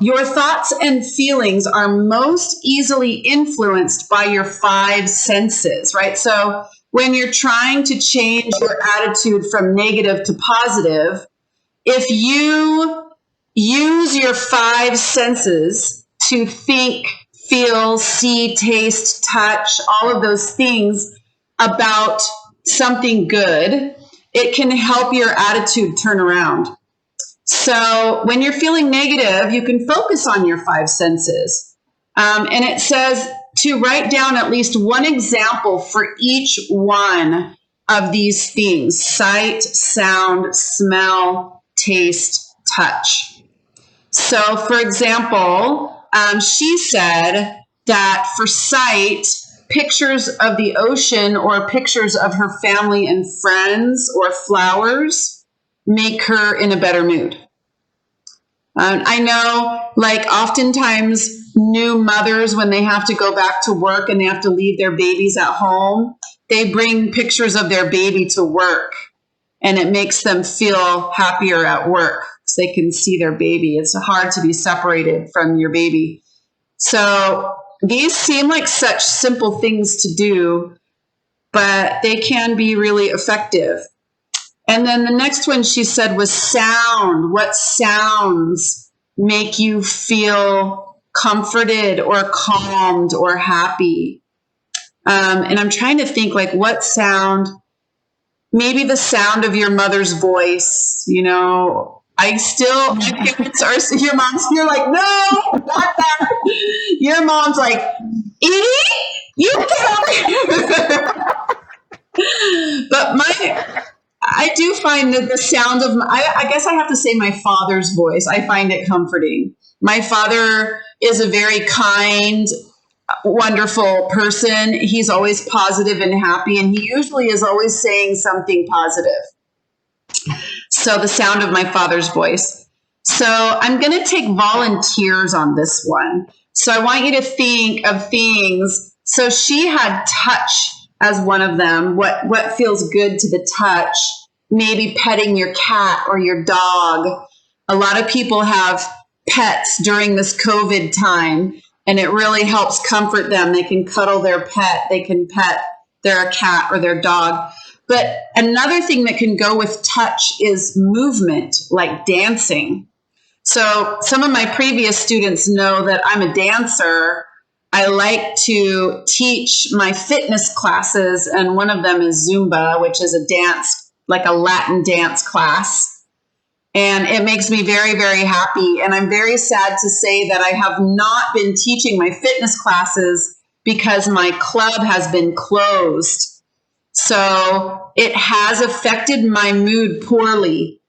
your thoughts and feelings are most easily influenced by your 5 senses, right? So when you're trying to change your attitude from negative to positive, if you use your 5 senses to think, feel, see, taste, touch, all of those things about something good, it can help your attitude turn around. So when you're feeling negative, you can focus on your 5 senses. And it says to write down at least one example for each one of these things: sight, sound, smell, taste, touch. So for example, she said that for sight, pictures of the ocean or pictures of her family and friends or flowers make her in a better mood. I know, like, oftentimes new mothers, when they have to go back to work and they have to leave their babies at home, they bring pictures of their baby to work, and it makes them feel happier at work because they can see their baby. It's hard to be separated from your baby. So these seem like such simple things to do, but they can be really effective. And then the next one she said was sound. What sounds make you feel comforted or calmed or happy? And I'm trying to think, like, what sound, maybe the sound of your mother's voice. You know, my parents are, your mom's, you're like, no, not that. Your mom's like, Edie, you get over here. But I do find that the sound of, I guess I have to say my father's voice, I find it comforting. My father is a very kind, wonderful person. He's always positive and happy, and he usually is always saying something positive. So the sound of my father's voice. So I'm going to take volunteers on this one. So I want you to think of things. So she had touch as one of them. What feels good to the touch? Maybe petting your cat or your dog. A lot of people have pets during this COVID time, and it really helps comfort them. They can cuddle their pet. They can pet their cat or their dog. But another thing that can go with touch is movement, like dancing. So some of my previous students know that I'm a dancer. I like to teach my fitness classes, and one of them is Zumba, which is a dance, like a Latin dance class. And it makes me very, very happy. And I'm very sad to say that I have not been teaching my fitness classes because my club has been closed. So it has affected my mood poorly.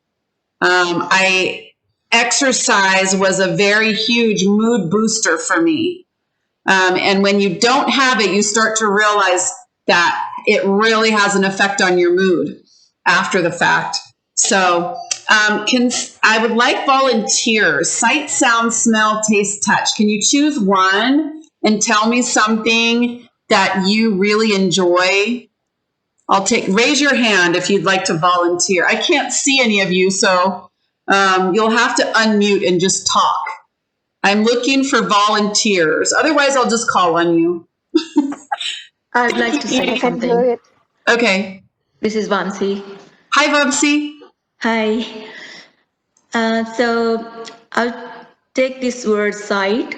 Exercise was a very huge mood booster for me. And when you don't have it, you start to realize that it really has an effect on your mood after the fact. So I would like volunteers. Sight, sound, smell, taste, touch. Can you choose one and tell me something that you really enjoy? Raise your hand if you'd like to volunteer. I can't see any of you, so you'll have to unmute and just talk. I'm looking for volunteers. Otherwise, I'll just call on you. I'd like to say something. Okay. This is Vansi. Hi, Vansi. Hi. So I'll take this word sight.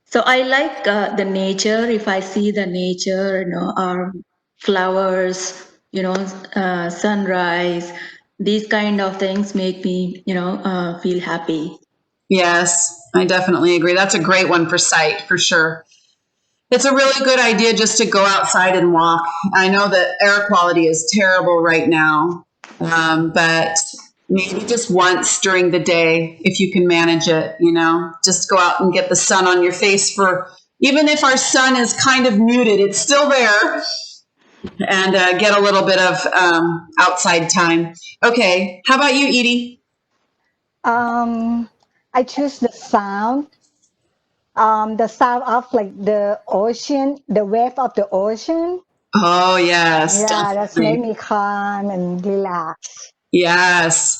So I like the nature. If I see the nature, or flowers, sunrise, these kind of things make me, feel happy. Yes, I definitely agree. That's a great one for sight, for sure. It's a really good idea just to go outside and walk. I know that air quality is terrible right now, but maybe just once during the day, if you can manage it, just go out and get the sun on your face even if our sun is kind of muted, it's still there, and get a little bit of outside time. Okay, how about you, Edie? I choose the sound of like the ocean, the wave of the ocean. Oh, yes. Yeah, that's definitely. made me calm and relax. Yes.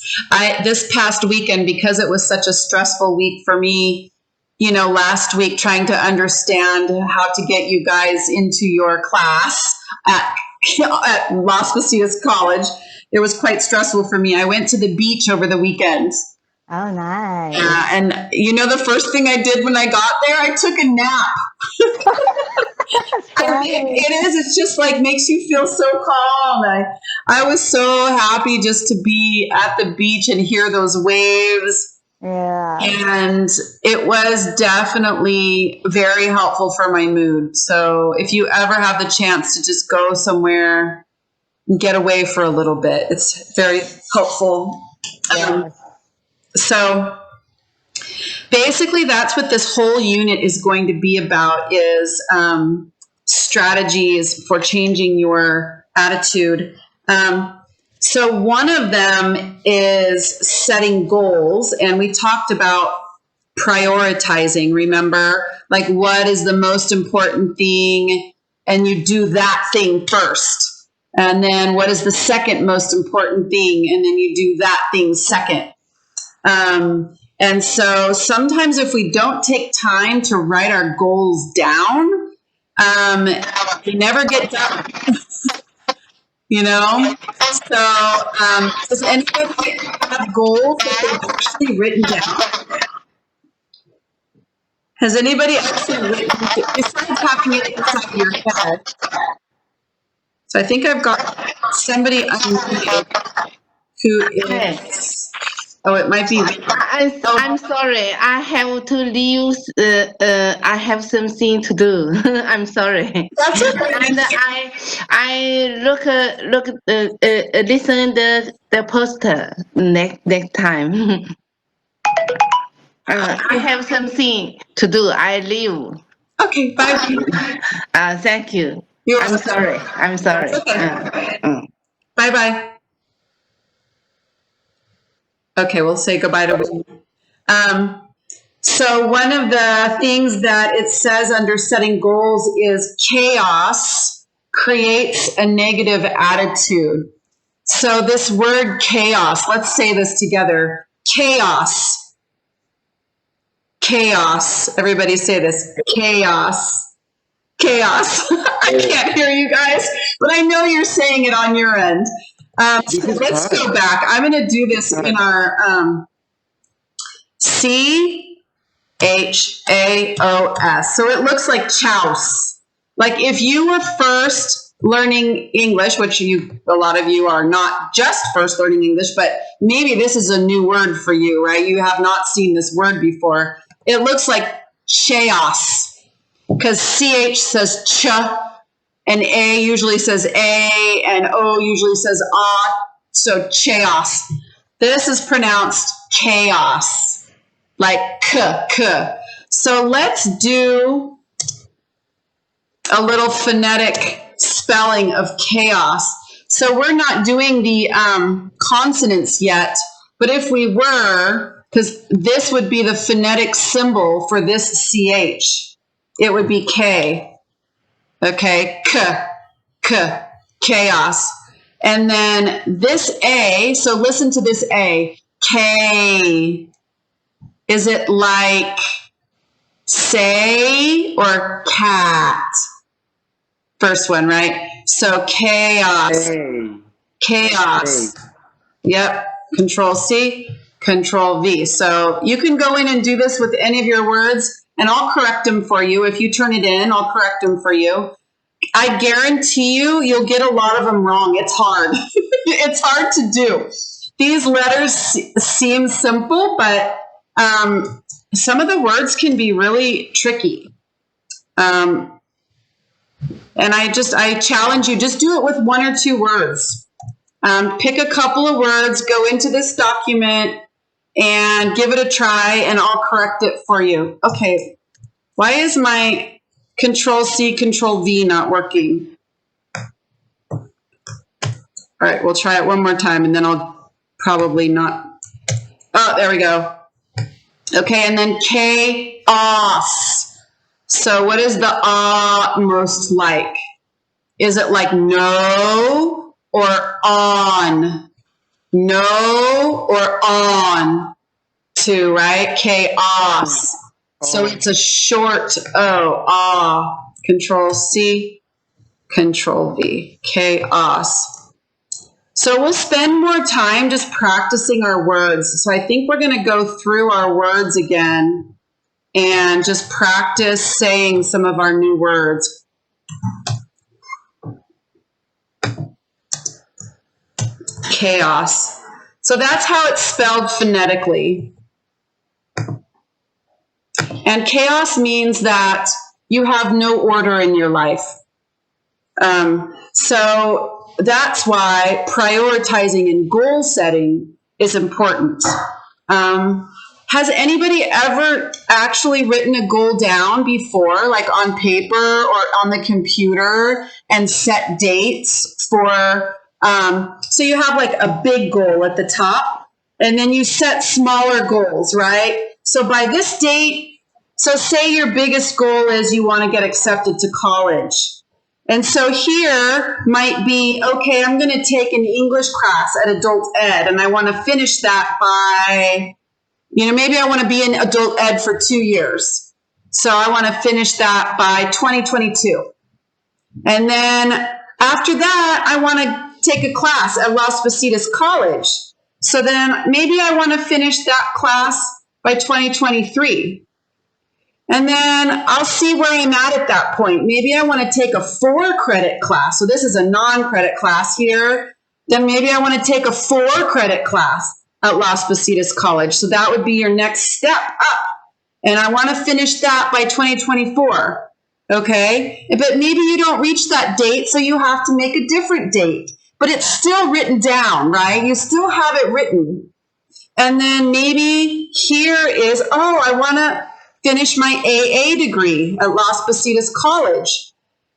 This past weekend, because it was such a stressful week for me, last week trying to understand how to get you guys into your class at Las Positas College, it was quite stressful for me. I went to the beach over the weekend. Oh, nice. And the first thing I did when I got there, I took a nap. It is. It's just like makes you feel so calm. I was so happy just to be at the beach and hear those waves. Yeah. And it was definitely very helpful for my mood. So if you ever have the chance to just go somewhere and get away for a little bit, it's very helpful. Yes. So basically, that's what this whole unit is going to be about, is strategies for changing your attitude. So one of them is setting goals, and we talked about prioritizing, remember? Like, what is the most important thing? And you do that thing first. And then what is the second most important thing? And then you do that thing second. And so sometimes if we don't take time to write our goals down, we never get done. You know? So does anybody have goals that they've actually written down? Has anybody actually written, besides having it inside your head? So I think I've got somebody unmuted who is, oh, it might be. I'm sorry. I have to leave. I have something to do. I'm sorry. That's okay. And I listen the poster next time. I have something to do. I leave. Okay, bye. Thank you. I'm sorry. I'm sorry. Bye bye. Okay, we'll say goodbye to William. So one of the things that it says under setting goals is chaos creates a negative attitude. So this word chaos, let's say this together. Chaos. Chaos. Everybody say this. Chaos. Chaos. I can't hear you guys, but I know you're saying it on your end. So let's go back. I'm going to do this in our CHAOS. So it looks like chouse. Like if you were first learning English, which a lot of you are not just first learning English, but maybe this is a new word for you, right? You have not seen this word before. It looks like chaos because CH says ch and A usually says A and O usually says ah. So chaos. This is pronounced chaos, like k. So let's do a little phonetic spelling of chaos. So we're not doing the consonants yet, but if we were, because this would be the phonetic symbol for this CH, it would be K. Okay, k, chaos. And then this A, so listen to this A, K. Is it like say or cat? First one, right? So chaos. Chaos. Yep. Control C, Control V. So you can go in and do this with any of your words, and I'll correct them for you. If you turn it in, I'll correct them for you. I guarantee you'll get a lot of them wrong. It's hard. It's hard to do. These letters seem simple, but some of the words can be really tricky. And I challenge you, just do it with one or two words. Pick a couple of words, go into this document and give it a try, and I'll correct it for you. Okay, why is my Control C, Control V not working? All right, we'll try it one more time, and then I'll probably not. Oh, there we go. Okay, and then chaos. So what is the most like? Is it like no or on? No or on to, right? Chaos. So it's a short O, Control C, Control V, chaos. So we'll spend more time just practicing our words. So I think we're going to go through our words again and just practice saying some of our new words. Chaos. So that's how it's spelled phonetically. And chaos means that you have no order in your life. So that's why prioritizing and goal setting is important. Has anybody ever actually written a goal down before, like on paper or on the computer, and set dates for, so you have like a big goal at the top, and then you set smaller goals, right? So by this date, so say your biggest goal is you want to get accepted to college. And so here might be, okay, I'm going to take an English class at adult ed, and I want to finish that by, maybe I want to be in adult ed for 2 years. So I want to finish that by 2022. And then after that, I want to take a class at Las Positas College. So then maybe I want to finish that class by 2023. And then I'll see where I'm at that point. Maybe I want to take a 4-credit class. So this is a non-credit class here. Then maybe I want to take a 4-credit class at Las Positas College. So that would be your next step up. And I want to finish that by 2024. Okay? But maybe you don't reach that date, so you have to make a different date. But it's still written down, right? You still have it written. And then maybe here is, I want to finish my AA degree at Las Positas College.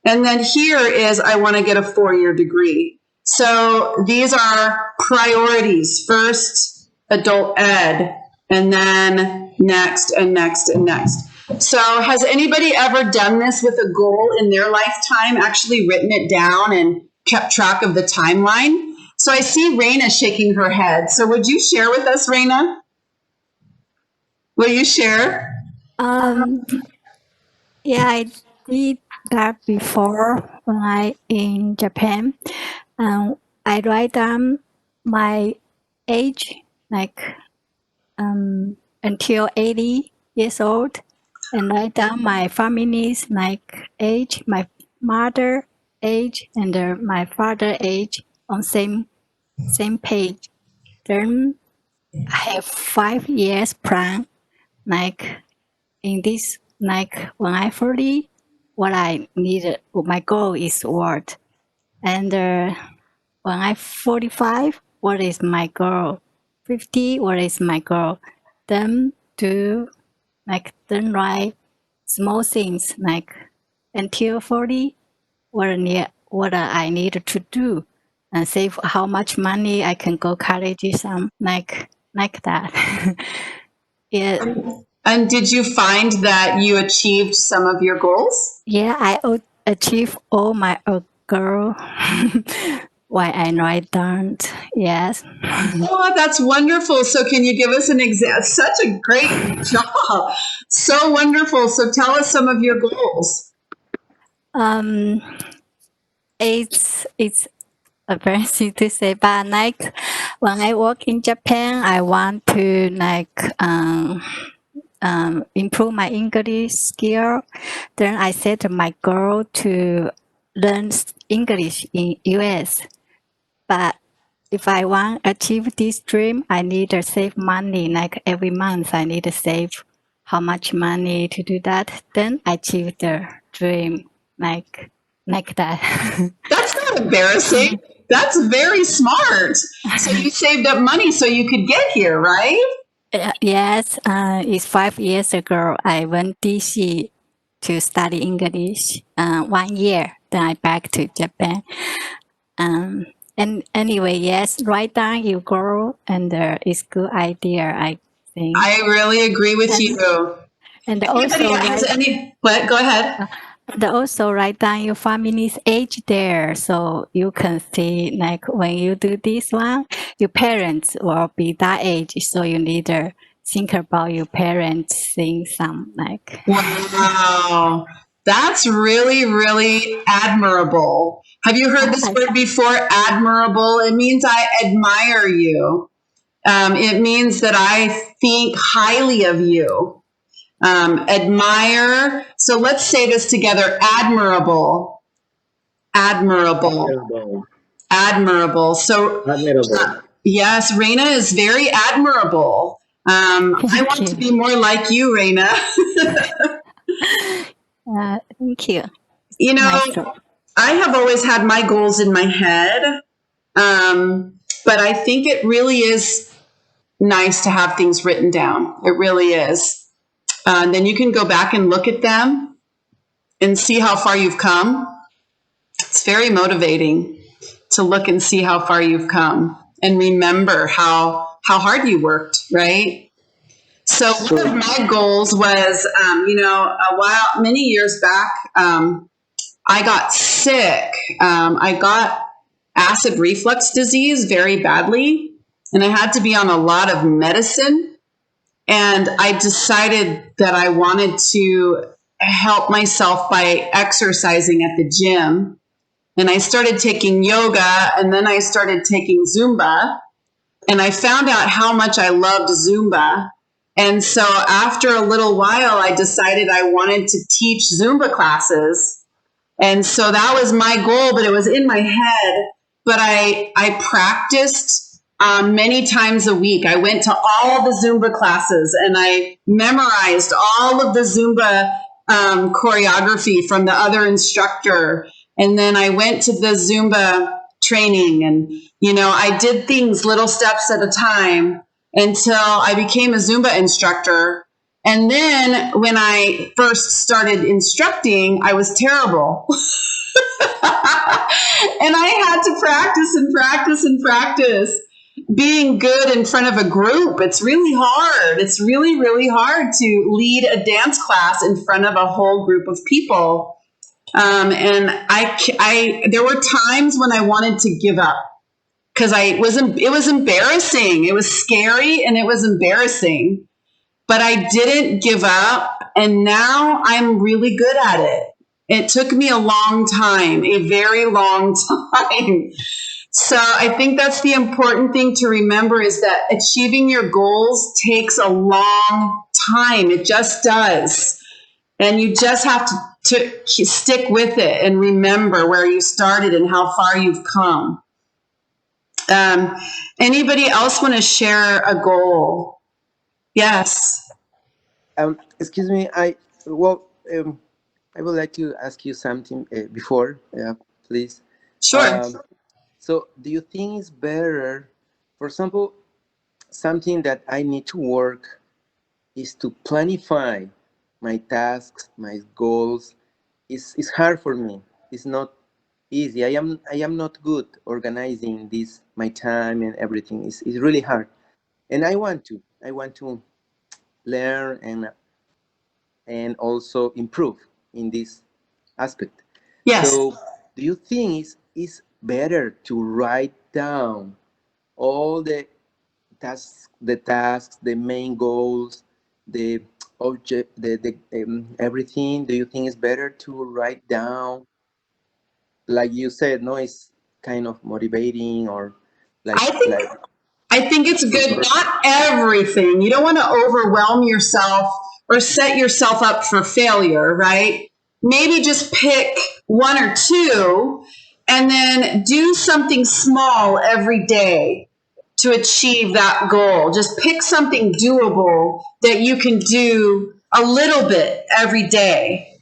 And then here is, I want to get a 4-year degree. So these are priorities. First, adult ed, and then next, and next, and next. So has anybody ever done this with a goal in their lifetime, actually written it down and kept track of the timeline? So I see Raina shaking her head. So would you share with us, Raina? Will you share? Yeah, I did that before when I in Japan. I write down my age, like until 80 years old, and write down my family's like age, my mother age, and my father age on same page. Then I have 5 years plan, like in this, like when I 40, what I need, my goal is what, and when I 45, what is my goal? 50, what is my goal? Then then write small things like until 40, what I need to do, and save how much money I can go college, some like that. Yeah. And did you find that you achieved some of your goals? Yeah, I achieve all my goal. Why I write down? Yes. Oh, that's wonderful. So can you give us an example? Such a great job. So wonderful. So tell us some of your goals. It's embarrassing to say, but like when I work in Japan, I want to improve my English skill. Then I set my goal to learn English in US. But if I want to achieve this dream, I need to save money. Like every month, I need to save how much money to do that. Then I achieve the dream like that. That's not embarrassing. That's very smart. So you saved up money so you could get here, right? Yes, it's 5 years ago. I went DC to study English 1 year. Then I back to Japan. And anyway, yes, write down your goal, and it's good idea, I think. I really agree with you. And Anybody also has what? Go ahead. And also write down your family's age there, so you can see like when you do this one, your parents will be that age, so you need to think about your parents, seeing some like. Wow, that's really, really admirable. Have you heard this word before? Admirable. It means I admire you. It means that I think highly of you. Admire. So let's say this together. Admirable. Admirable. Admirable. So yes, Raina is very admirable. I want to be more like you, Raina. Thank you. You know, I have always had my goals in my head, but I think it really is nice to have things written down. It really is. Then you can go back and look at them and see how far you've come. It's very motivating to look and see how far you've come and remember how hard you worked, right? So one of my goals was, many years back, I got sick. I got acid reflux disease very badly, and I had to be on a lot of medicine. And I decided that I wanted to help myself by exercising at the gym. And I started taking yoga, and then I started taking Zumba. And I found out how much I loved Zumba. And so after a little while, I decided I wanted to teach Zumba classes. And so that was my goal, but it was in my head. But I practiced many times a week. I went to all the Zumba classes and I memorized all of the Zumba choreography from the other instructor. And then I went to the Zumba training and, I did things little steps at a time until I became a Zumba instructor. And then when I first started instructing, I was terrible. And I had to practice and practice and practice being good in front of a group. It's really hard. It's really, really hard to lead a dance class in front of a whole group of people. And there were times when I wanted to give up because it was embarrassing. It was scary and it was embarrassing. But I didn't give up, and now I'm really good at it. It took me a long time, a very long time. So I think that's the important thing to remember is that achieving your goals takes a long time. It just does. And you just have to stick with it and remember where you started and how far you've come. Anybody else want to share a goal? Yes. Excuse me. I would like to ask you something before, please. Sure. So, do you think it's better, for example, something that I need to work is to planify my tasks, my goals? It's hard for me. It's not easy. I am not good organizing this, my time and everything. It's really hard, and I want to learn and also improve in this aspect. Yes. So, do you think it's better to write down all the tasks, the main goals, the object, the everything? Do you think it's better to write down, like you said? No, it's kind of motivating, or like I think it's good. Not everything. You don't want to overwhelm yourself or set yourself up for failure, right? Maybe just pick one or two and then do something small every day to achieve that goal. Just pick something doable that you can do a little bit every day.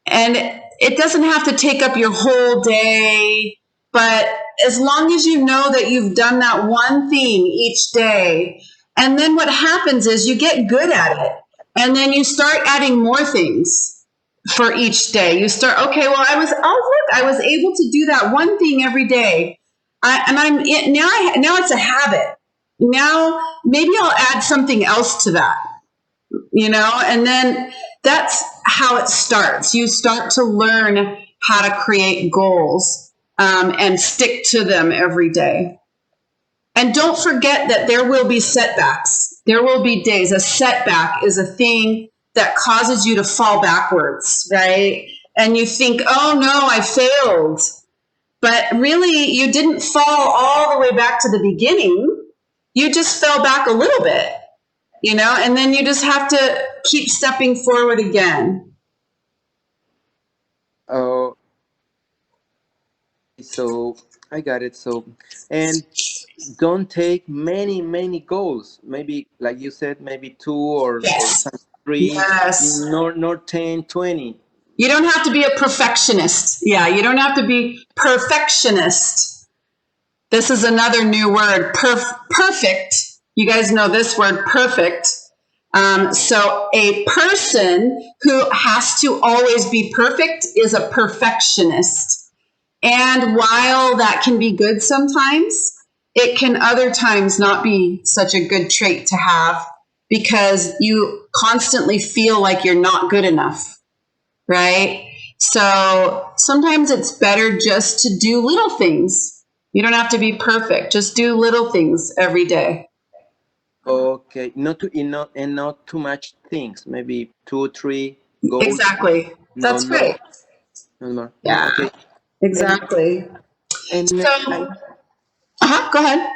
And it doesn't have to take up your whole day, but as long as you know that you've done that one thing each day, and then what happens is you get good at it, and then you start adding more things for each day. You start, okay, well, I was able to do that one thing every day, now it's a habit. Now maybe I'll add something else to that. And then that's how it starts. You start to learn how to create goals and stick to them every day. And don't forget that there will be setbacks. There will be days. A setback is a thing that causes you to fall backwards, right? And you think, oh no, I failed. But really, you didn't fall all the way back to the beginning. You just fell back a little bit. And then you just have to keep stepping forward again. Oh, so I got it. So, and don't take many goals. Maybe, like you said, maybe 2 or three. Yes. Nor 10, 20. You don't have to be a perfectionist. Yeah, you don't have to be perfectionist. This is another new word, perfect. You guys know this word, perfect. So a person who has to always be perfect is a perfectionist. And while that can be good sometimes, it can other times not be such a good trait to have. because you constantly feel like you're not good enough, right? So sometimes it's better just to do little things. You don't have to be perfect. Just do little things every day. Okay, not too much things. Maybe 2 or 3 goals. Exactly. That's right. No more. Yeah. Okay. Exactly. And So, go ahead.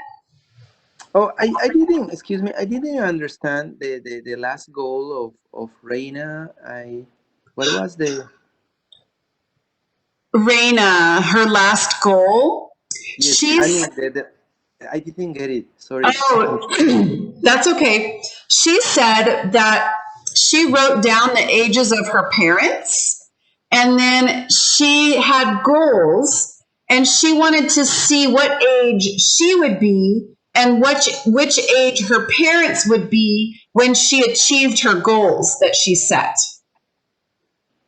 I didn't. Excuse me. I didn't understand the last goal of Reina. What was the? Reina, her last goal. Yes, I mean I didn't get it. Sorry. Oh, that's okay. She said that she wrote down the ages of her parents, and then she had goals, and she wanted to see what age she would be and which age her parents would be when she achieved her goals that she set.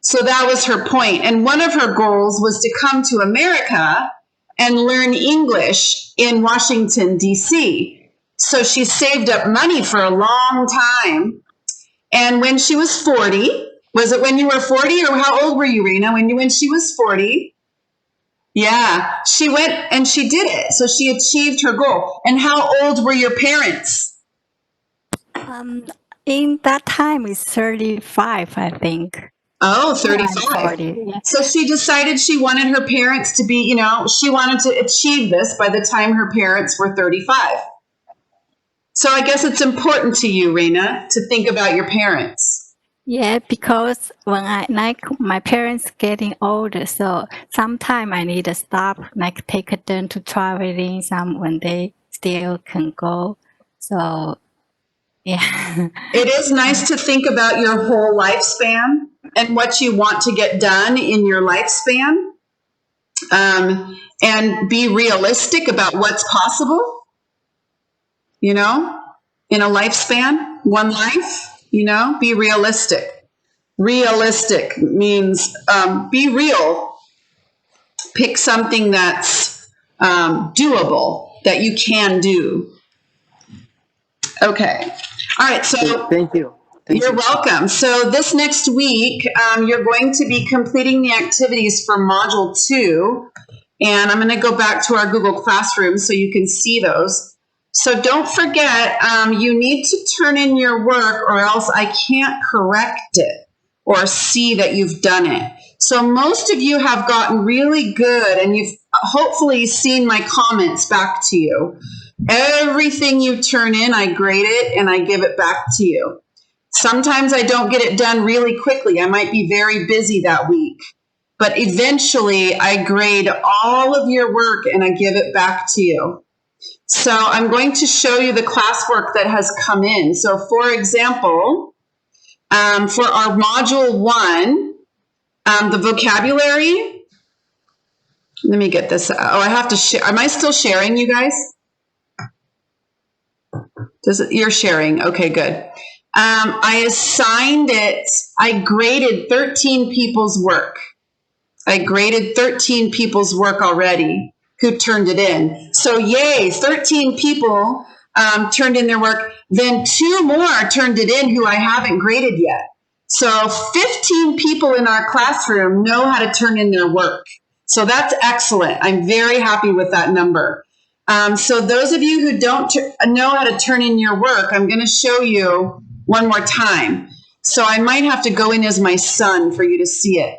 So that was her point. And one of her goals was to come to America and learn English in Washington, D.C. So she saved up money for a long time. And when she was 40, was it when you were 40 or how old were you, Rena? When she was 40, yeah, she went and she did it. So she achieved her goal. And how old were your parents? In that time, it's 35, I think. Oh, I'm 35. 40, yeah. So she decided she wanted her parents to be, she wanted to achieve this by the time her parents were 35. So I guess it's important to you, Reina, to think about your parents. Yeah, because when my parents getting older, so sometime I need to stop, take them to traveling some when they still can go. So, yeah. It is nice to think about your whole lifespan and what you want to get done in your lifespan, and be realistic about what's possible, in a lifespan, one life, be realistic. Realistic means be real. Pick something that's doable, that you can do. Okay. All right. So thank you. You're welcome. So this next week, you're going to be completing the activities for Module 2. And I'm going to go back to our Google Classroom so you can see those. So don't forget, you need to turn in your work or else I can't correct it or see that you've done it. So most of you have gotten really good and you've hopefully seen my comments back to you. Everything you turn in, I grade it and I give it back to you. Sometimes I don't get it done really quickly. I might be very busy that week. But eventually I grade all of your work and I give it back to you. So I'm going to show you the classwork that has come in. So for example, for our Module 1, the vocabulary, let me get this. Oh, I have to share. Am I still sharing, you guys? You're sharing. Okay, good. I assigned it. I graded 13 people's work. I graded 13 people's work already who turned it in. So yay, 13 people turned in their work. Then 2 more turned it in who I haven't graded yet. So 15 people in our classroom know how to turn in their work. So that's excellent. I'm very happy with that number. So those of you who don't know how to turn in your work, I'm going to show you one more time. So I might have to go in as my son for you to see it.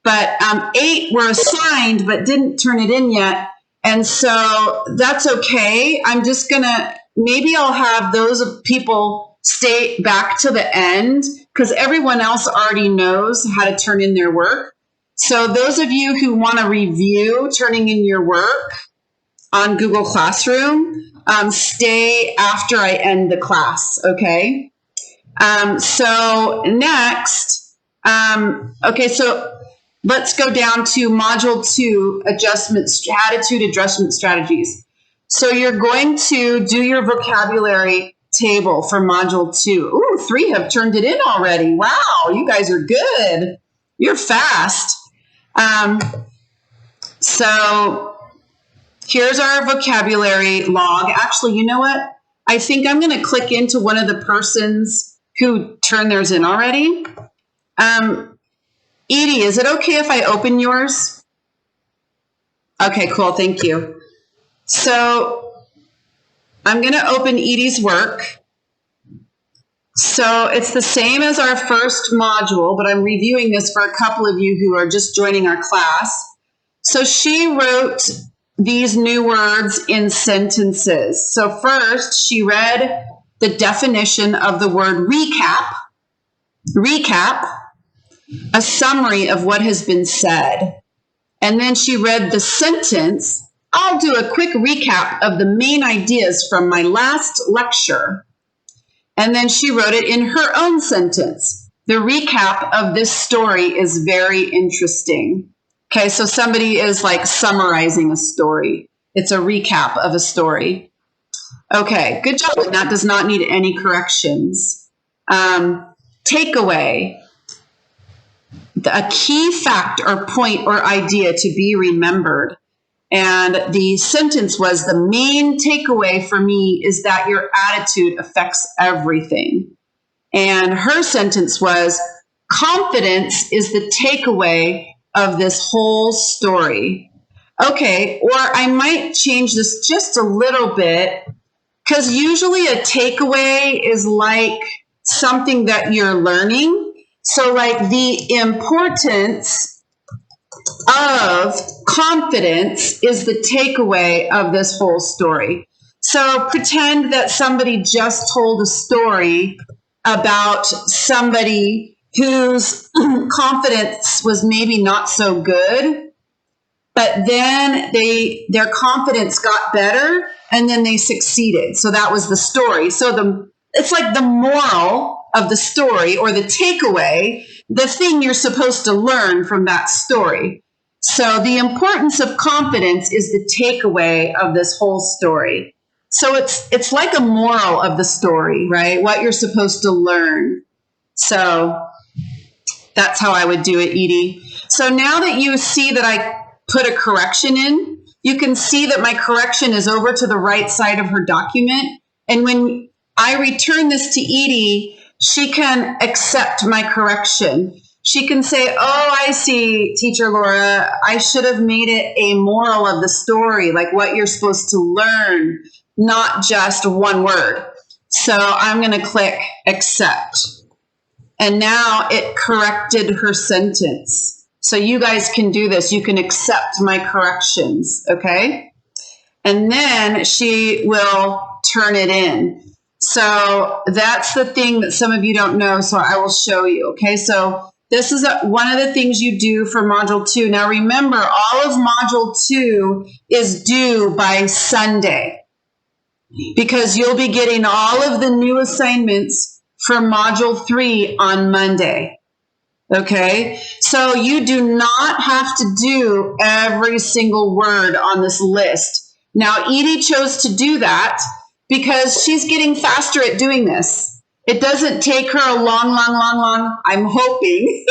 But 8 were assigned but didn't turn it in yet. And so that's okay. I'm just going to, maybe I'll have those people stay back to the end because everyone else already knows how to turn in their work. So those of you who want to review turning in your work on Google Classroom, stay after I end the class, okay? So next, okay, so let's go down to Module 2, attitude adjustment strategies. So you're going to do your vocabulary table for Module 2. Ooh, 3 have turned it in already. Wow, you guys are good. You're fast. So here's our vocabulary log. Actually, you know what? I think I'm going to click into one of the persons who turned theirs in already. Edie, is it okay if I open yours? Okay, cool. Thank you. So I'm going to open Edie's work. So it's the same as our first module, but I'm reviewing this for a couple of you who are just joining our class. So she wrote these new words in sentences. So first, she read the definition of the word recap. Recap, a summary of what has been said. And then she read the sentence. I'll do a quick recap of the main ideas from my last lecture. And then she wrote it in her own sentence. The recap of this story is very interesting. Okay, so somebody is like summarizing a story. It's a recap of a story. Okay, good job. And that does not need any corrections. Takeaway. A key fact or point or idea to be remembered. And the sentence was, the main takeaway for me is that your attitude affects everything. And her sentence was, confidence is the takeaway of this whole story. Okay, or I might change this just a little bit, because usually a takeaway is like something that you're learning. So like the importance of confidence is the takeaway of this whole story. So pretend that somebody just told a story about somebody whose confidence was maybe not so good, but then their confidence got better and then they succeeded. So that was the story. So it's like the moral of the story, or the takeaway, the thing you're supposed to learn from that story. So the importance of confidence is the takeaway of this whole story. So it's like a moral of the story, right? What you're supposed to learn. So that's how I would do it, Edie. So now that you see that I put a correction in, you can see that my correction is over to the right side of her document. And when I return this to Edie, she can accept my correction. She can say, oh, I see, Teacher Laura, I should have made it a moral of the story, like what you're supposed to learn, not just one word. So I'm going to click accept. And now it corrected her sentence. So you guys can do this. You can accept my corrections, okay? And then she will turn it in. So that's the thing that some of you don't know, so I will show you, okay? So this is one of the things you do for Module 2. Now remember, all of Module 2 is due by Sunday, because you'll be getting all of the new assignments for Module 3 on Monday, okay? So you do not have to do every single word on this list. Now, Edie chose to do that because she's getting faster at doing this. It doesn't take her a long, I'm hoping,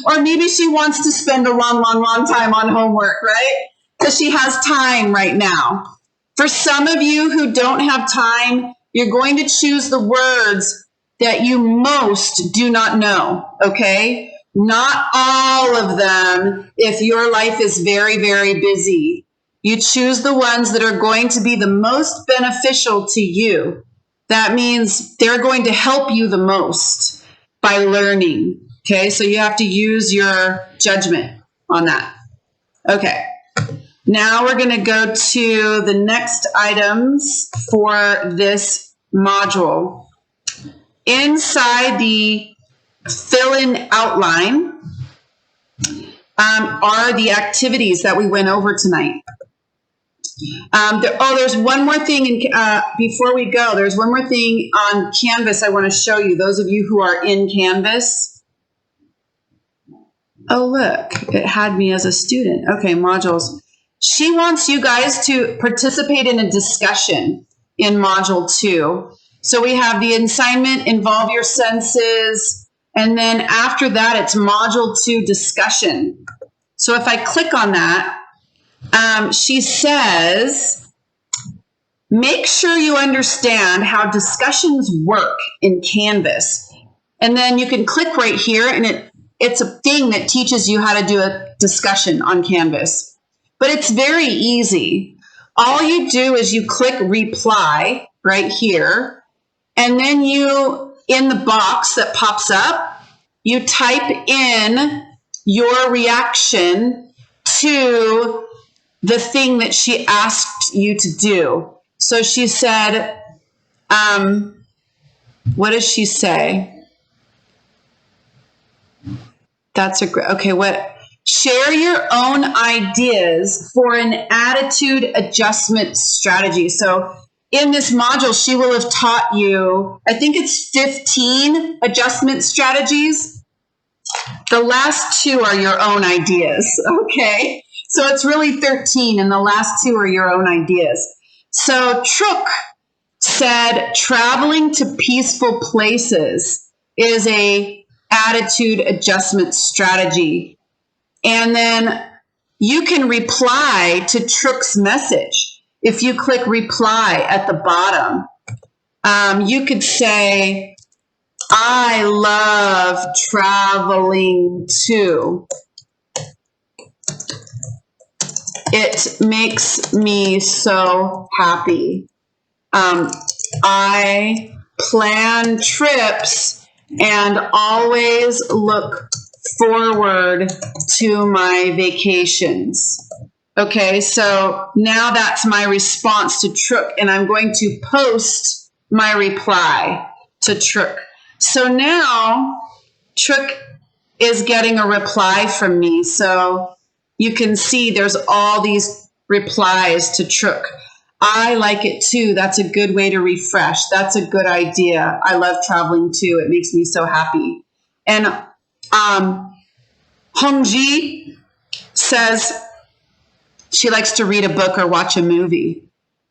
or maybe she wants to spend a long time on homework, right? Because she has time right now. For some of you who don't have time, you're going to choose the words that you most do not know, okay? Not all of them if your life is very, very busy. You choose the ones that are going to be the most beneficial to you. That means they're going to help you the most by learning. Okay, so you have to use your judgment on that. Okay, now we're going to go to the next items for this module. Inside the fill-in outline are the activities that we went over tonight. There's one more thing before we go. There's one more thing on Canvas I want to show you, those of you who are in Canvas. Oh, look, it had me as a student. Okay, modules. She wants you guys to participate in a discussion in Module 2. So we have the assignment, involve your senses, and then after that, it's Module 2 discussion. So if I click on that, she says make sure you understand how discussions work in Canvas. And then you can click right here, and it's a thing that teaches you how to do a discussion on Canvas. But it's very easy. All you do is you click reply right here, and then you, in the box that pops up, you type in your reaction to the thing that she asked you to do. So she said, what does she say? That's a great, okay, what? Share your own ideas for an attitude adjustment strategy. So in this module, she will have taught you, I think it's 15 adjustment strategies. The last 2 are your own ideas, okay? So it's really 13, and the last 2 are your own ideas. So Truk said traveling to peaceful places is a attitude adjustment strategy. And then you can reply to Truk's message. If you click reply at the bottom, you could say, I love traveling too. It makes me so happy. I plan trips and always look forward to my vacations. Okay, so now that's my response to Truk, and I'm going to post my reply to Truk. So now Truk is getting a reply from me. So you can see there's all these replies to Truk. I like it too. That's a good way to refresh. That's a good idea. I love traveling too. It makes me so happy. And Hongji says she likes to read a book or watch a movie.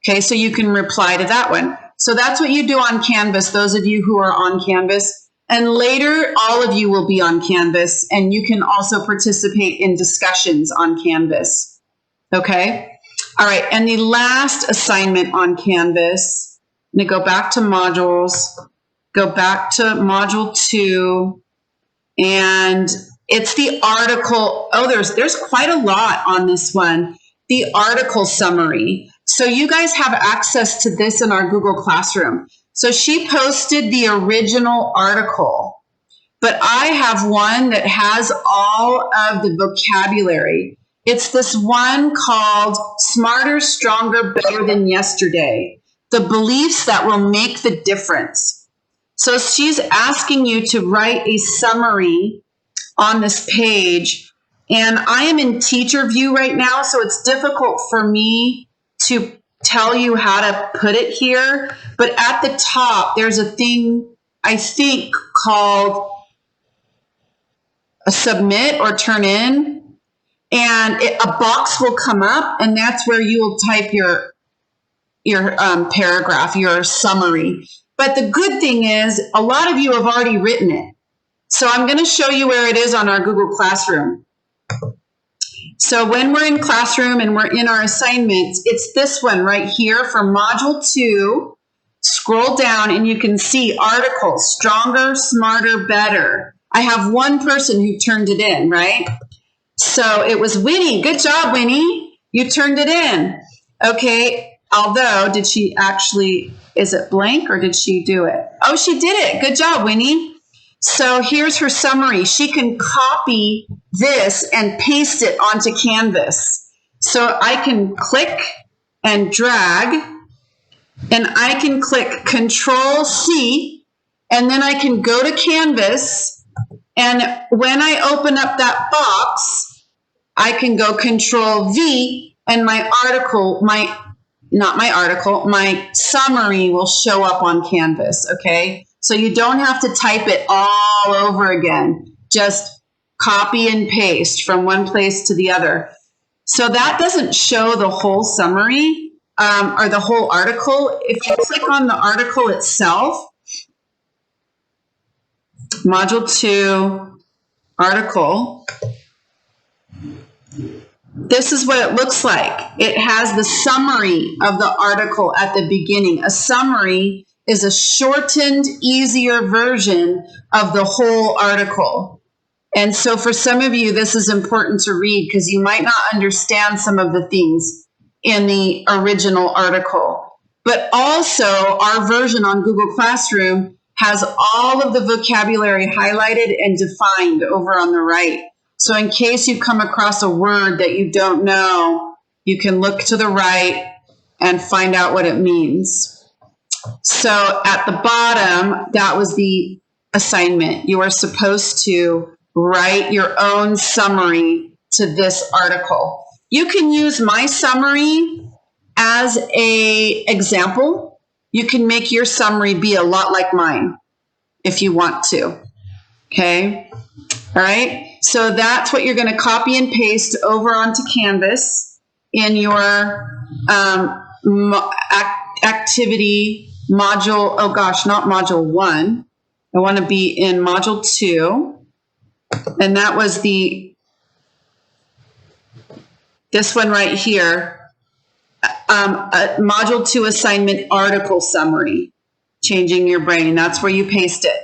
Okay, so you can reply to that one. So that's what you do on Canvas, those of you who are on Canvas. And later, all of you will be on Canvas, and you can also participate in discussions on Canvas. Okay? All right, and the last assignment on Canvas, I'm going to go back to modules, go back to module 2, and it's the article. Oh, there's quite a lot on this one. The article summary. So you guys have access to this in our Google Classroom. So she posted the original article, but I have one that has all of the vocabulary. It's this one called Smarter, Stronger, Better Than Yesterday, the beliefs that will make the difference. So she's asking you to write a summary on this page, and I am in teacher view right now, so it's difficult for me to tell you how to put it here, but at the top there's a thing I think called a submit or turn in, and a box will come up, and that's where you will type your paragraph, your summary. But the good thing is a lot of you have already written it. So I'm going to show you where it is on our Google Classroom. So when we're in Classroom and we're in our assignments, it's this one right here for Module 2. Scroll down and you can see articles, stronger, smarter, better. I have one person who turned it in, right? So it was Winnie. Good job, Winnie. You turned it in. Okay, although, did she actually, is it blank or did she do it? Oh, she did it. Good job, Winnie. So here's her summary. She can copy this and paste it onto Canvas. So I can click and drag, and I can click Control C, and then I can go to Canvas, and when I open up that box, I can go Control V, and my article, my summary will show up on Canvas, okay? So you don't have to type it all over again. Just copy and paste from one place to the other. So that doesn't show the whole summary or the whole article. If you click on the article itself, Module 2, article, this is what it looks like. It has the summary of the article at the beginning. A summary is a shortened, easier version of the whole article. And so for some of you, this is important to read because you might not understand some of the things in the original article. But also, our version on Google Classroom has all of the vocabulary highlighted and defined over on the right. So in case you come across a word that you don't know, you can look to the right and find out what it means. So at the bottom, that was the assignment. You are supposed to write your own summary to this article. You can use my summary as an example. You can make your summary be a lot like mine if you want to. Okay? All right? So that's what you're going to copy and paste over onto Canvas in your activity module. Oh gosh, not module 1. I want to be in module 2. And that was this one right here. A module 2 assignment article summary, changing your brain. That's where you paste it.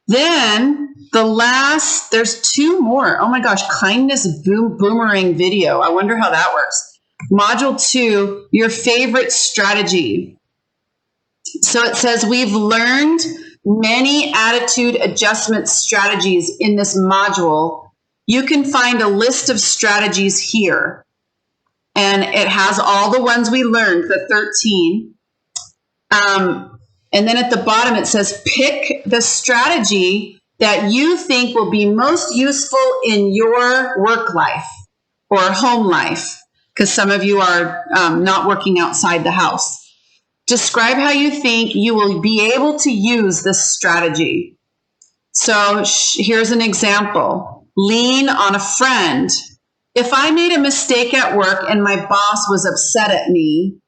Then there's 2 more. Oh my gosh, kindness boomerang video. I wonder how that works. Module 2, your favorite strategy. So it says we've learned many attitude adjustment strategies in this module. You can find a list of strategies here. And it has all the ones we learned, the 13. And then at the bottom, it says, pick the strategy that you think will be most useful in your work life or home life, because some of you are not working outside the house. Describe how you think you will be able to use this strategy. So here's an example. Lean on a friend. If I made a mistake at work and my boss was upset at me,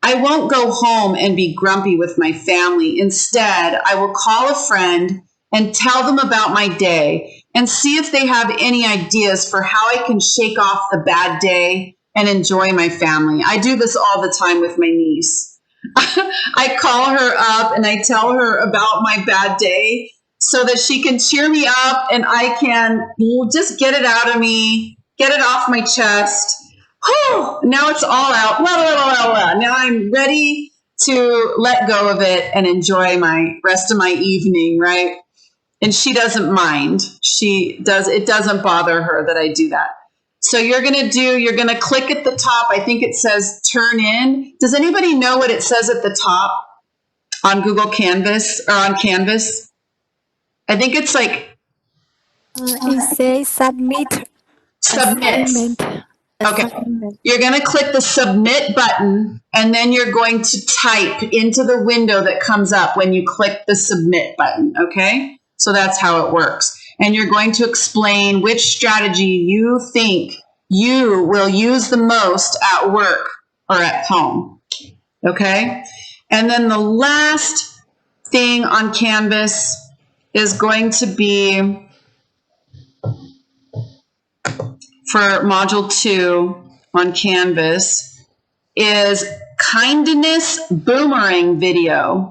I won't go home and be grumpy with my family. Instead, I will call a friend and tell them about my day and see if they have any ideas for how I can shake off the bad day and enjoy my family. I do this all the time with my niece. I call her up and I tell her about my bad day so that she can cheer me up and I can just get it out of me, get it off my chest. Whew, now it's all out. Blah, blah, blah, blah, blah. Now I'm ready to let go of it and enjoy my rest of my evening, right? And she doesn't mind. It doesn't bother her that I do that. So you're going to click at the top. I think it says turn in. Does anybody know what it says at the top on Google Canvas or on Canvas? I think it's like. It says submit. Submit. Okay. Assignment. You're going to click the submit button and then you're going to type into the window that comes up when you click the submit button. Okay. So that's how it works. And you're going to explain which strategy you think you will use the most at work or at home. Okay. And then the last thing on Canvas is going to be for module 2 on Canvas is kindness boomerang video.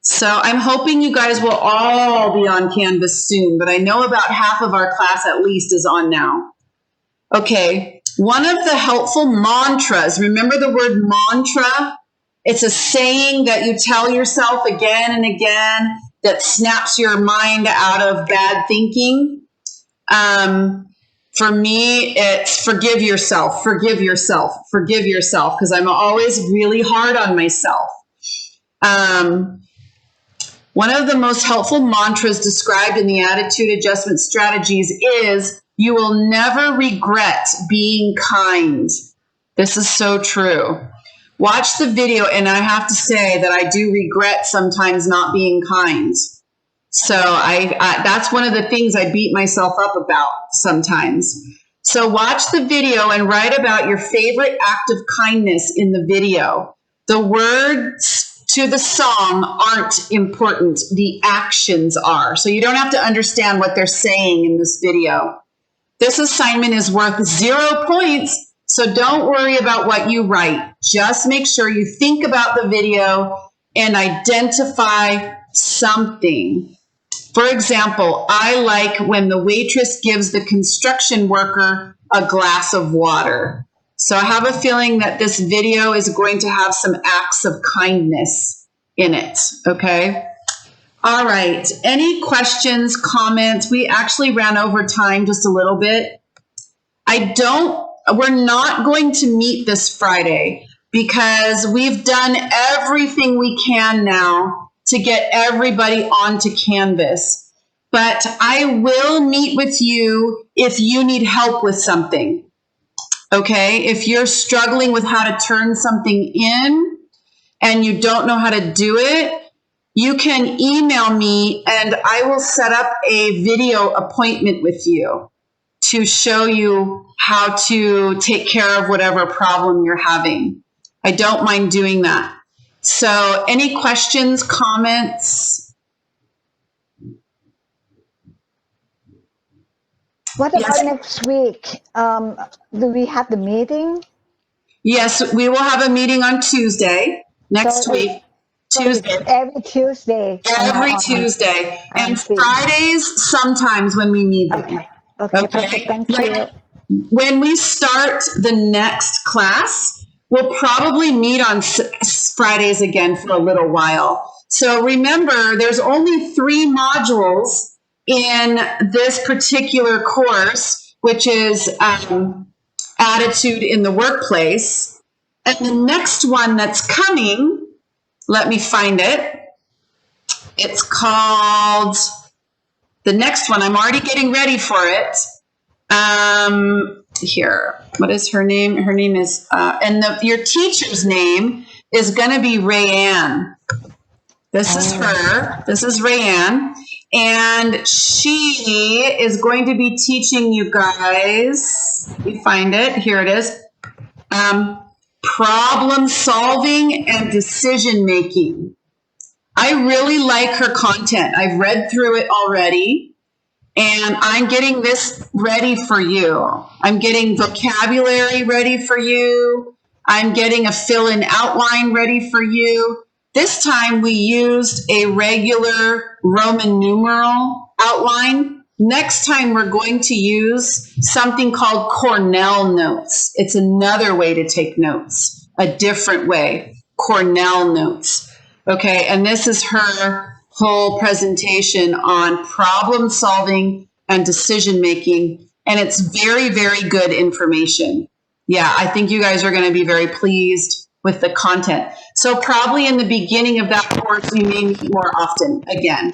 So I'm hoping you guys will all be on Canvas soon, but I know about half of our class at least is on now. Okay, one of the helpful mantras, remember the word mantra? It's a saying that you tell yourself again and again that snaps your mind out of bad thinking. For me, it's forgive yourself, forgive yourself, forgive yourself, because I'm always really hard on myself. One of the most helpful mantras described in the attitude adjustment strategies is you will never regret being kind. This is so true. Watch the video, and I have to say that I do regret sometimes not being kind. So that's one of the things I beat myself up about sometimes. So watch the video and write about your favorite act of kindness in the video. The words to the song aren't important. The actions are. So you don't have to understand what they're saying in this video. This assignment is worth 0 points, so don't worry about what you write. Just make sure you think about the video and identify something. For example, I like when the waitress gives the construction worker a glass of water. So I have a feeling that this video is going to have some acts of kindness in it, okay? All right, any questions, comments? We actually ran over time just a little bit. We're not going to meet this Friday because we've done everything we can now to get everybody onto Canvas. But I will meet with you if you need help with something. Okay, if you're struggling with how to turn something in and you don't know how to do it, you can email me and I will set up a video appointment with you to show you how to take care of whatever problem you're having. I don't mind doing that. So any questions, comments? What about next week? Do we have the meeting? Yes, we will have a meeting on Tuesday, next week. Tuesday. Every Tuesday. Every Tuesday. And Fridays sometimes when we need them. Okay, perfect. Thank you. When we start the next class, we'll probably meet on Fridays again for a little while. So remember, there's only 3 modules in this particular course, which is attitude in the workplace. And the next one that's coming, let me find it. It's called, the next one, I'm already getting ready for it. Here, what is her name? Her name is, and your teacher's name is going to be Rayanne. This is her. This is Rayanne. And she is going to be teaching you guys, you find it, here it is, problem solving and decision making. I really like her content. I've read through it already. And I'm getting this ready for you. I'm getting vocabulary ready for you. I'm getting a fill-in outline ready for you. This time we used a regular Roman numeral outline. Next time we're going to use something called Cornell notes. It's another way to take notes, a different way, Cornell notes. Okay, and this is her whole presentation on problem solving and decision making. And it's very, very good information. Yeah, I think you guys are going to be very pleased with the content. So probably in the beginning of that course, we may meet more often again,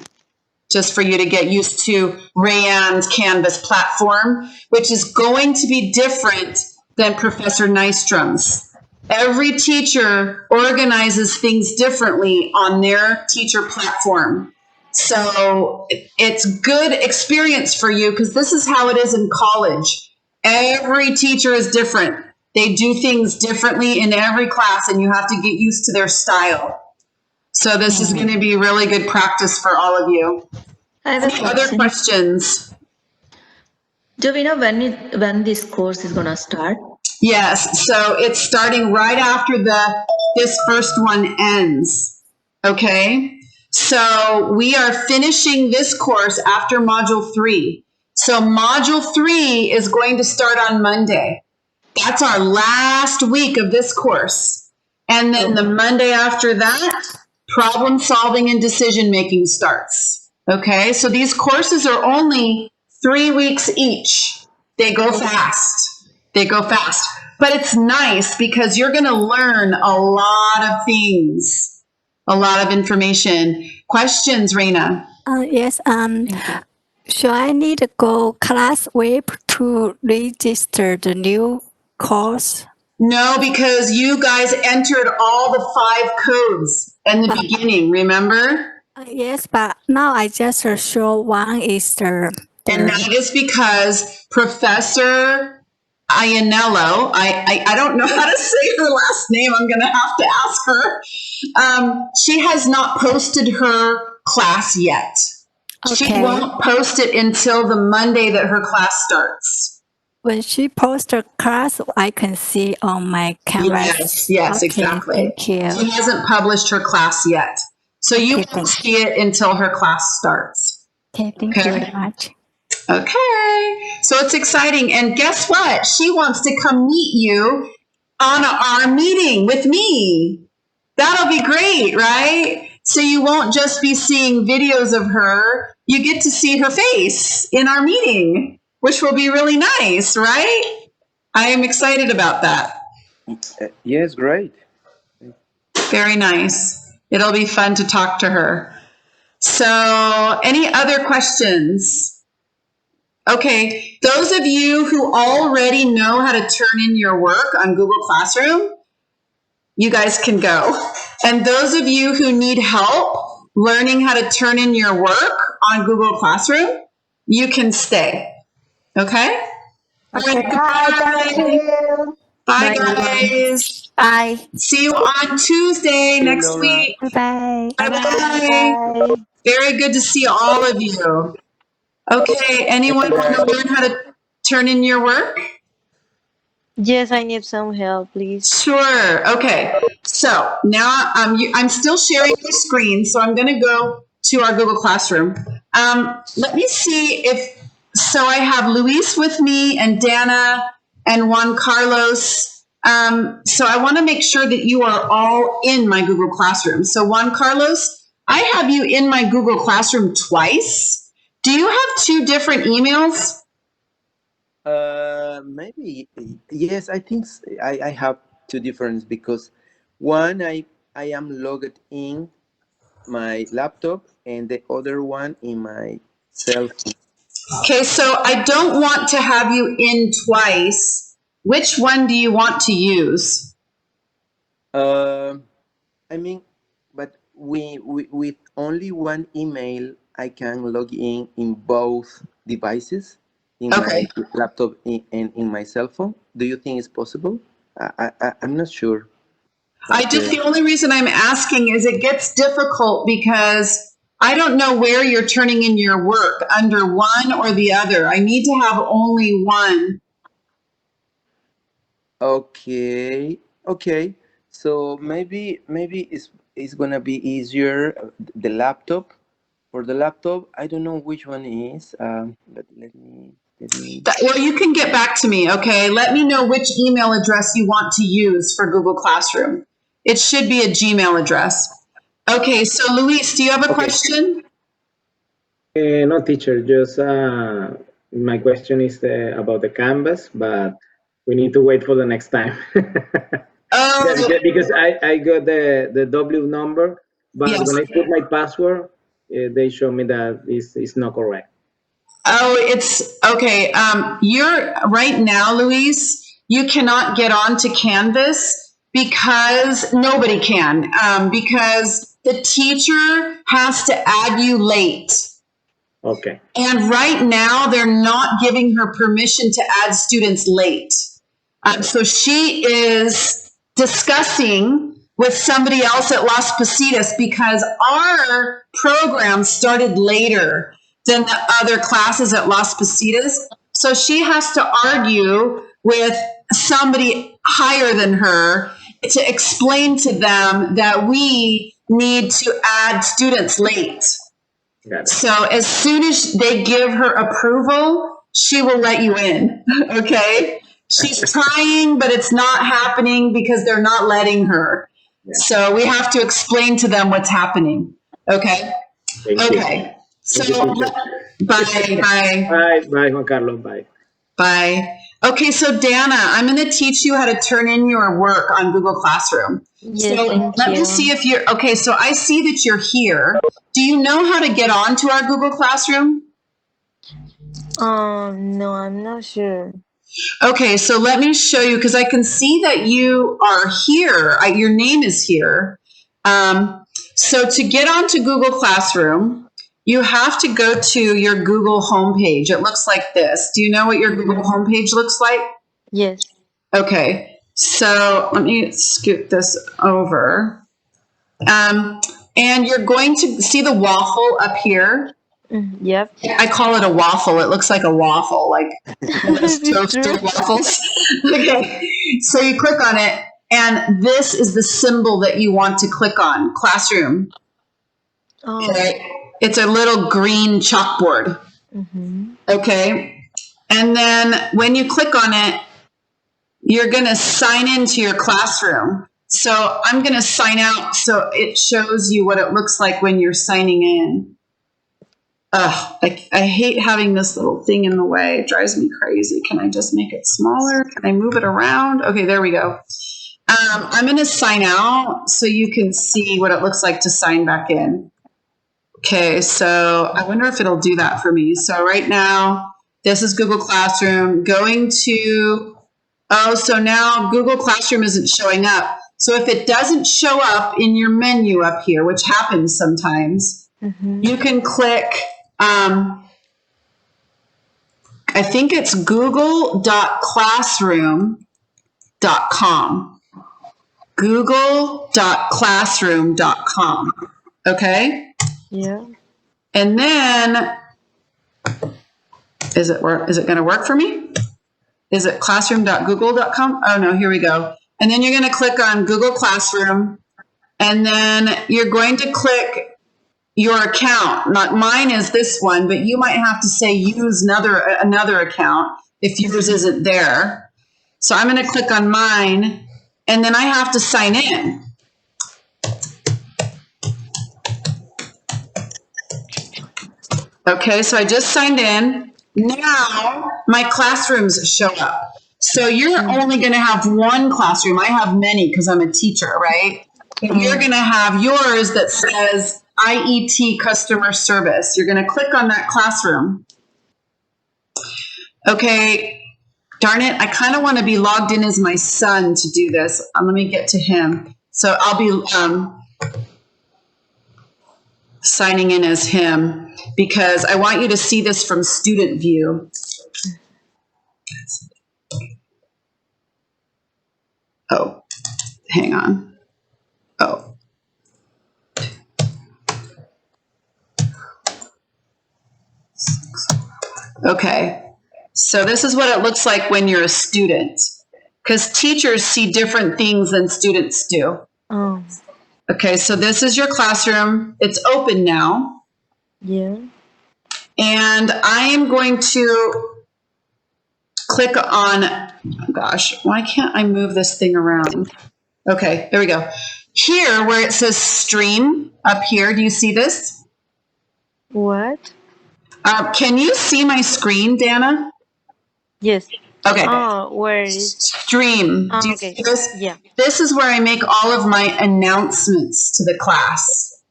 just for you to get used to Rayanne's Canvas platform, which is going to be different than Professor Nystrom's. Every teacher organizes things differently on their teacher platform. So it's good experience for you because this is how it is in college. Every teacher is different. They do things differently in every class and you have to get used to their style. So this is going to be really good practice for all of you. Any other questions? Do we know when this course is going to start? Yes, so it's starting right after this first one ends, okay? So we are finishing this course after Module 3. So Module 3 is going to start on Monday. That's our last week of this course. And then the Monday after that, problem solving and decision making starts, okay? So these courses are only 3 weeks each. They go fast. They go fast, but it's nice because you're going to learn a lot of things, a lot of information. Questions, Reina? Yes. Should I need to go class web to register the new course? No, because you guys entered all the 5 codes in the beginning, remember? Yes, but now I just show one is the And that is because Professor Ianello, I don't know how to say her last name. I'm going to have to ask her. She has not posted her class yet. Okay. She won't post it until the Monday that her class starts. when she posts her class, I can see on my canvas. Yes, Okay, exactly. thank you. She hasn't published her class yet. So you Okay, won't thank see it until her class starts. Okay, thank you very much. Okay. So it's exciting. And guess what? She wants to come meet you on our meeting with me. That'll be great, right? So you won't just be seeing videos of her. You get to see her face in our meeting, which will be really nice, right? I am excited about that. Yes, great. Very nice. It'll be fun to talk to her. So, any other questions? Okay, those of you who already know how to turn in your work on Google Classroom, you guys can go. And those of you who need help learning how to turn in your work on Google Classroom, you can stay. Okay? Okay, All right, bye. Thank you. bye, Bye, everyone. guys. Bye. See you on Tuesday See you, next Laura. week. Bye-bye. Bye-bye. Bye. Very good to see all of you. Okay, anyone want to learn how to turn in your work? Yes, I need some help, please. Sure. Okay. So now I'm still sharing the screen, so I'm going to go to our Google Classroom. Let me see if, so I have Luis with me and Dana and Juan Carlos. So I want to make sure that you are all in my Google Classroom. So Juan Carlos, I have you in my Google Classroom twice. Do you have two different emails? Maybe yes. I think I have two different because one I am logged in my laptop and the other one in my cell phone. Okay, so I don't want to have you in twice. Which one do you want to use? I mean, but with only one email, I can log in both devices, in Okay. my laptop and in my cell phone. Do you think it's possible? I'm not sure. The only reason I'm asking is it gets difficult because I don't know where you're turning in your work, under one or the other. I need to have only one. Okay, okay. So maybe it's gonna be easier. The laptop for the laptop, I don't know which one is. But let me. Well, you can get back to me, okay? Let me know which email address you want to use for Google Classroom. It should be a Gmail address. Okay, so Luis, do you have a question? No, teacher, just my question is about the canvas, but we need to wait for the next time. Because I got the W number, but Yes. when I put my password, they show me that it's not correct. Oh, it's okay. You're right now, Luis, you cannot get onto Canvas because nobody can, because the teacher has to add you late. Okay. And right now, they're not giving her permission to add students late. So she is discussing with somebody else at Las Positas because our program started later than the other classes at Las Positas. So she has to argue with somebody higher than her to explain to them that we need to add students late. So as soon as they give her approval, she will let you in. Okay? She's trying, but it's not happening because they're not letting her. So we have to explain to them what's happening. Okay? Okay. So bye. Bye, Juan Carlos. Bye. Bye. Okay, so Dana, I'm going to teach you how to turn in your work on Google Classroom. Yes, So thank let me you. see if you're okay. So I see that you're here. Do you know how to get onto our Google Classroom? No, I'm not sure. Okay, so let me show you because I can see that you are here. Your name is here. So to get onto Google Classroom, you have to go to your Google homepage. It looks like this. Do you know what your Google homepage looks like? Yes. Okay, so let me scoot this over. And you're going to see the waffle up here. Yep. I call it a waffle. It looks like a waffle, like those It's toaster true. waffles. Okay, so you click on it, and this is the symbol that you want to click on, classroom. Oh. Okay, it's a little green chalkboard. Mm-hmm. Okay, and then when you click on it, you're going to sign into your classroom. So I'm going to sign out so it shows you what it looks like when you're signing in. I hate having this little thing in the way. It drives me crazy. Can I just make it smaller? Can I move it around? Okay, there we go. I'm going to sign out so you can see what it looks like to sign back in. Okay, so I wonder if it'll do that for me. So right now, this is Google Classroom. Going to, so now Google Classroom isn't showing up. So if it doesn't show up in your menu up here, which happens sometimes, you can click, I think it's google.classroom.com. Google.classroom.com. Okay? Yeah. And then, is it going to work for me? Is it classroom.google.com? Oh no, here we go. And then you're going to click on Google Classroom, and then you're going to click your account. Not mine is this one, but you might have to say use another account if yours isn't there. So I'm going to click on mine, and then I have to sign in. Okay, so I just signed in. Now my classrooms show up. So you're only going to have one classroom. I have many because I'm a teacher, right? But you're going to have yours that says IET customer service. You're going to click on that classroom. Okay, darn it. I kind of want to be logged in as my son to do this. Let me get to him. So I'll be signing in as him because I want you to see this from student view. Oh, hang on. Oh. Okay. So this is what it looks like when you're a student, because teachers see different things than students do. Oh. Okay, so this is your classroom. It's open now. Yeah. And I am going to click on, oh gosh, why can't I move this thing around? Okay, there we go. Here, where it says stream up here, do you see this? What? Can you see my screen, Dana? Yes. Okay. Oh, where is stream? Do you okay. see this? Yeah. This is where I make all of my announcements to the class.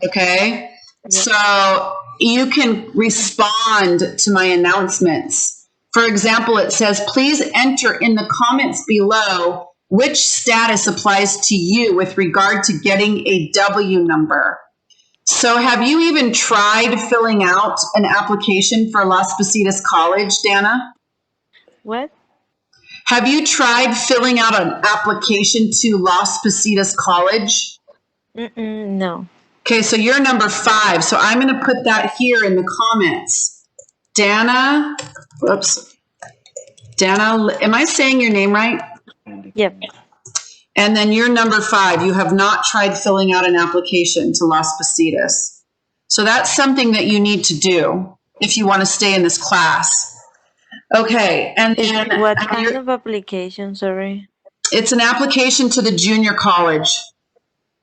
Okay? Yeah. So you can respond to my announcements. For example, it says, please enter in the comments below which status applies to you with regard to getting a W number. So have you even tried filling out an application for Las Positas College, Dana? What? Have you tried filling out an application to Las Positas College? No. Okay, so you're number 5. So I'm going to put that here in the comments. Dana, am I saying your name right? Yep. And then you're number 5. You have not tried filling out an application to Las Positas. So that's something that you need to do if you want to stay in this class. Okay, and then what kind of application, sorry? It's an application to the junior college,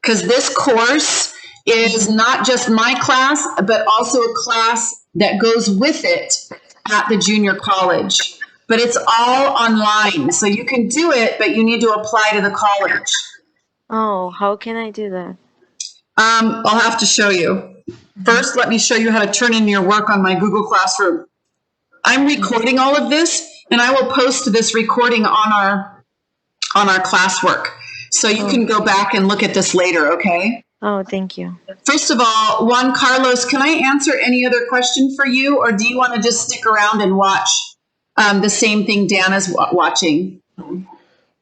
because this course is not just my class, but also a class that goes with it at the junior college. But it's all online, so you can do it, but you need to apply to the college. Oh, how can I do that? I'll have to show you. First, let me show you how to turn in your work on my Google Classroom. I'm recording all of this, and I will post this recording on our classwork. So you can go back and look at this later, okay? Oh, thank you. First of all, Juan Carlos, can I answer any other question for you, or do you want to just stick around and watch the same thing Dana's watching?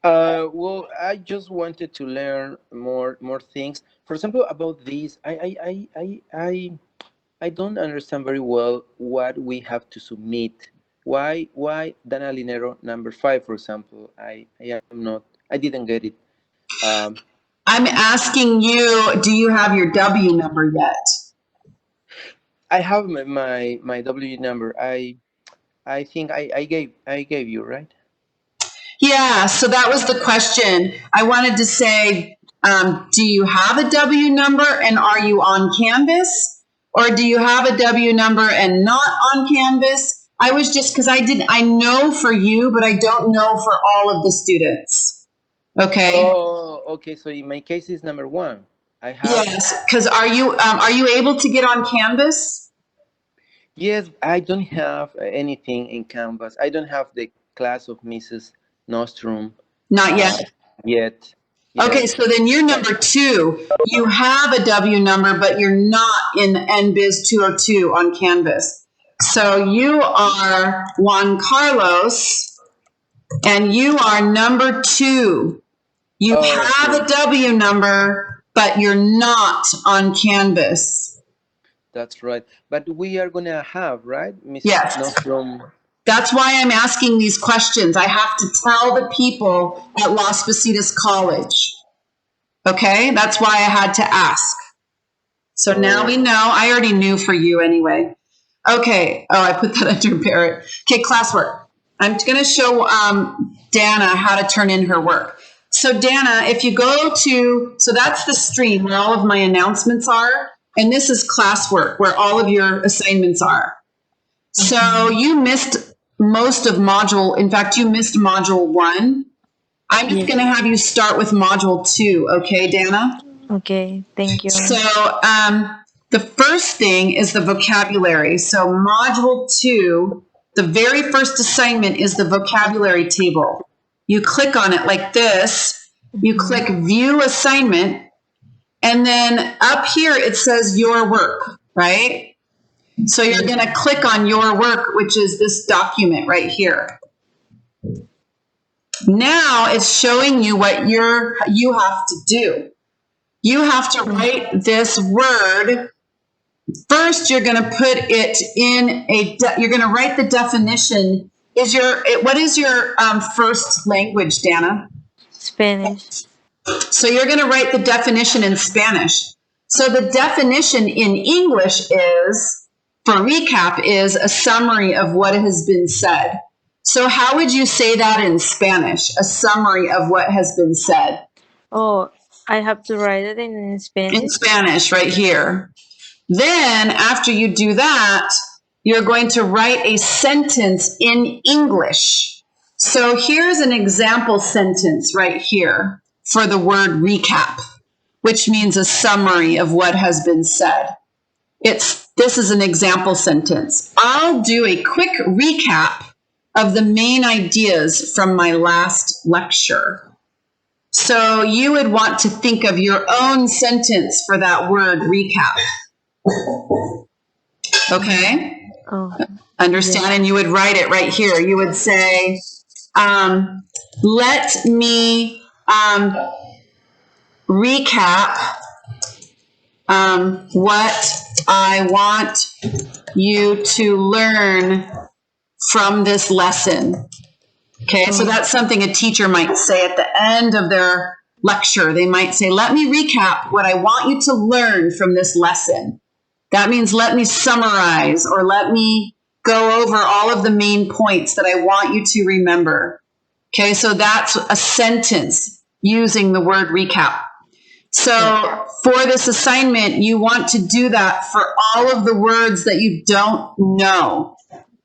Well, I just wanted to learn more things. For example, about this, I don't understand very well what we have to submit. Why Dana Linero number 5, for example? I didn't get it. Um, I'm asking you, do you have your W number yet? I have my W number. I think I gave you, right? Yeah, so that was the question. I wanted to say, do you have a W number and are you on Canvas? Or do you have a W number and not on Canvas? I was just, because I know for you, but I don't know for all of the students. Okay? Oh, okay. So in my case, it's number 1. I have. Yes, because are you able to get on Canvas? Yes, I don't have anything in Canvas. I don't have the class of Mrs. Nostrum. Not yet. Yet. Okay, Yes. so then you're number 2. You have a W number, but you're not in NBIS 202 on Canvas. So you are Juan Carlos, and you are number 2. You have Okay. a W number, but you're not on Canvas. That's right. But we are gonna have, right, Mrs. Yes. Nostrum? That's why I'm asking these questions. I have to tell the people at Las Positas College. Okay, that's why I had to ask. So now we know. I already knew for you anyway. Okay. Oh, I put that under Barrett. Okay, classwork. I'm going to show Dana how to turn in her work. So Dana, if you go to, so that's the stream where all of my announcements are. And this is classwork where all of your assignments are. So you missed most of module. In fact, you missed module 1. I'm just going to have you start with module 2. Okay, Dana? Okay, thank you. So the first thing is the vocabulary. So module 2, the very first assignment is the vocabulary table. You click on it like this. You click view assignment. And then up here it says your work, right? So you're going to click on your work, which is this document right here. Now it's showing you what you have to do. You have to write this word. First, you're going to put it in you're going to write the definition. What is your first language, Dana? Spanish. So you're going to write the definition in Spanish. So the definition in English is, for recap, is a summary of what has been said. So how would you say that in Spanish? A summary of what has been said. Oh, I have to write it in Spanish? In Spanish, right here. Then, after you do that, you're going to write a sentence in English. So here's an example sentence right here for the word recap, which means a summary of what has been said. This is an example sentence. I'll do a quick recap of the main ideas from my last lecture. So you would want to think of your own sentence for that word recap. Okay? Oh, understand? Yeah. And you would write it right here. You would say, let me recap what I want you to learn from this lesson. Okay, so that's something a teacher might say at the end of their lecture. They might say, let me recap what I want you to learn from this lesson. That means let me summarize, or let me go over all of the main points that I want you to remember. Okay, so that's a sentence using the word recap. So for this assignment, you want to do that for all of the words that you don't know.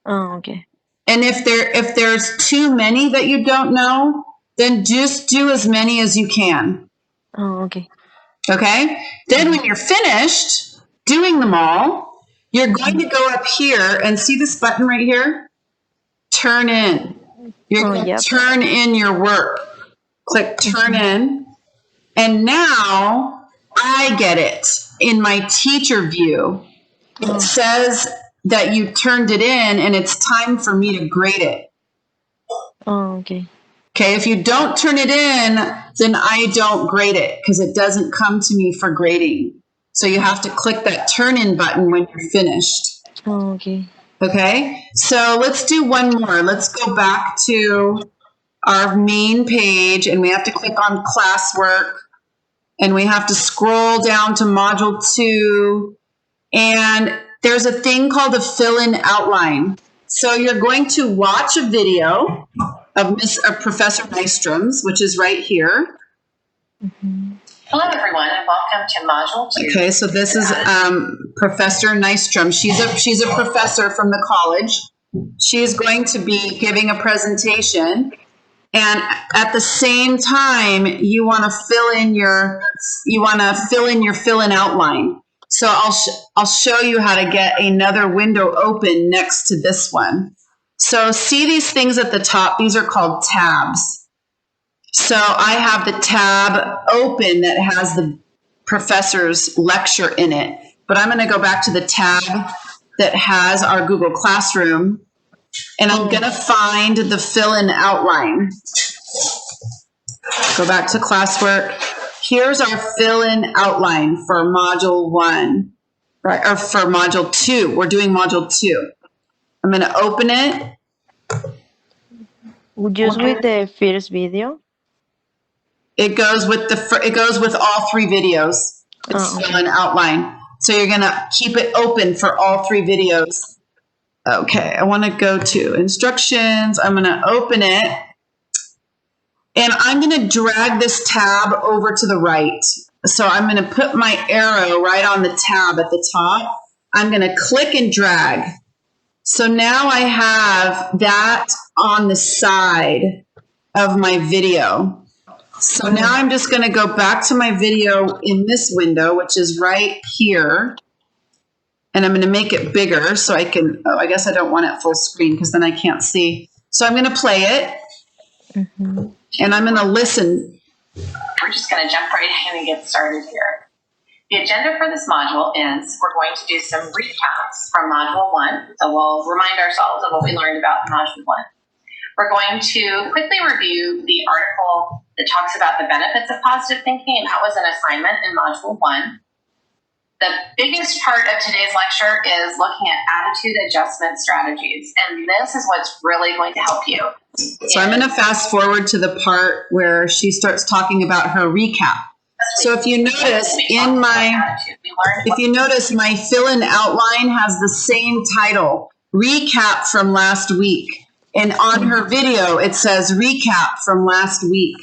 Oh, okay. And if there's too many that you don't know, then just do as many as you can. Oh, okay. Okay? Then when you're finished doing them all, you're going to go up here and see this button right here? Turn in. You're going to turn in your work. Click turn in. And now I get it. In my teacher view, it says that you turned it in and it's time for me to grade it. Oh, okay. Okay, if you don't turn it in, then I don't grade it because it doesn't come to me for grading. So you have to click that turn in button when you're finished. Oh, okay. Okay, so let's do one more. Let's go back to our main page and we have to click on classwork and we have to scroll down to module 2 and there's a thing called a fill-in outline. So you're going to watch a video of Professor Nystrom's, which is right here. Mm-hmm. Hello, everyone, and welcome to Module 2. Okay, so this is Professor Nystrom. She's a professor from the college. She's going to be giving a presentation, and at the same time, you want to fill in your fill-in outline. So I'll show you how to get another window open next to this one. So see these things at the top? These are called tabs. So I have the tab open that has the professor's lecture in it, but I'm going to go back to the tab that has our Google Classroom, and I'm going to find the fill-in outline. Go back to classwork. Here's our fill-in outline for Module 1, right? Or for Module 2. We're doing Module 2. I'm going to open it. Just with the first video? It goes with all 3 videos. It's still an outline. So you're going to keep it open for all 3 videos. Okay, I want to go to instructions. I'm going to open it. And I'm going to drag this tab over to the right. So I'm going to put my arrow right on the tab at the top. I'm going to click and drag. So now I have that on the side of my video. So now I'm just going to go back to my video in this window, which is right here. And I'm going to make it bigger so I can, I guess I don't want it full screen because then I can't see. So I'm going to play it. Mm-hmm. And I'm going to listen. We're just going to jump right in and get started here. The agenda for this module is we're going to do some recaps from Module 1. So we'll remind ourselves of what we learned about in Module 1. We're going to quickly review the article that talks about the benefits of positive thinking, and that was an assignment in Module 1. The biggest part of today's lecture is looking at attitude adjustment strategies, and this is what's really going to help you. So I'm going to fast forward to the part where she starts talking about her recap. So if you notice my fill-in outline has the same title, recap from last week. And on her video, it says recap from last week.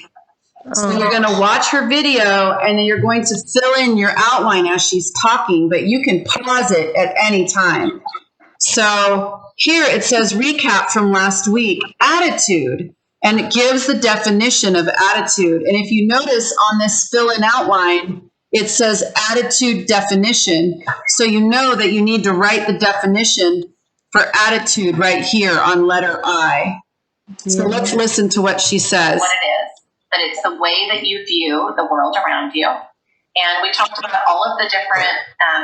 So you're going to watch her video and then you're going to fill in your outline as she's talking, but you can pause it at any time. So here it says recap from last week, attitude, and it gives the definition of attitude. And if you notice on this fill-in outline, it says attitude definition. So you know that you need to write the definition for attitude right here on letter I. So let's listen to what she says. What it is, but it's the way that you view the world around you. And we talked about all of the different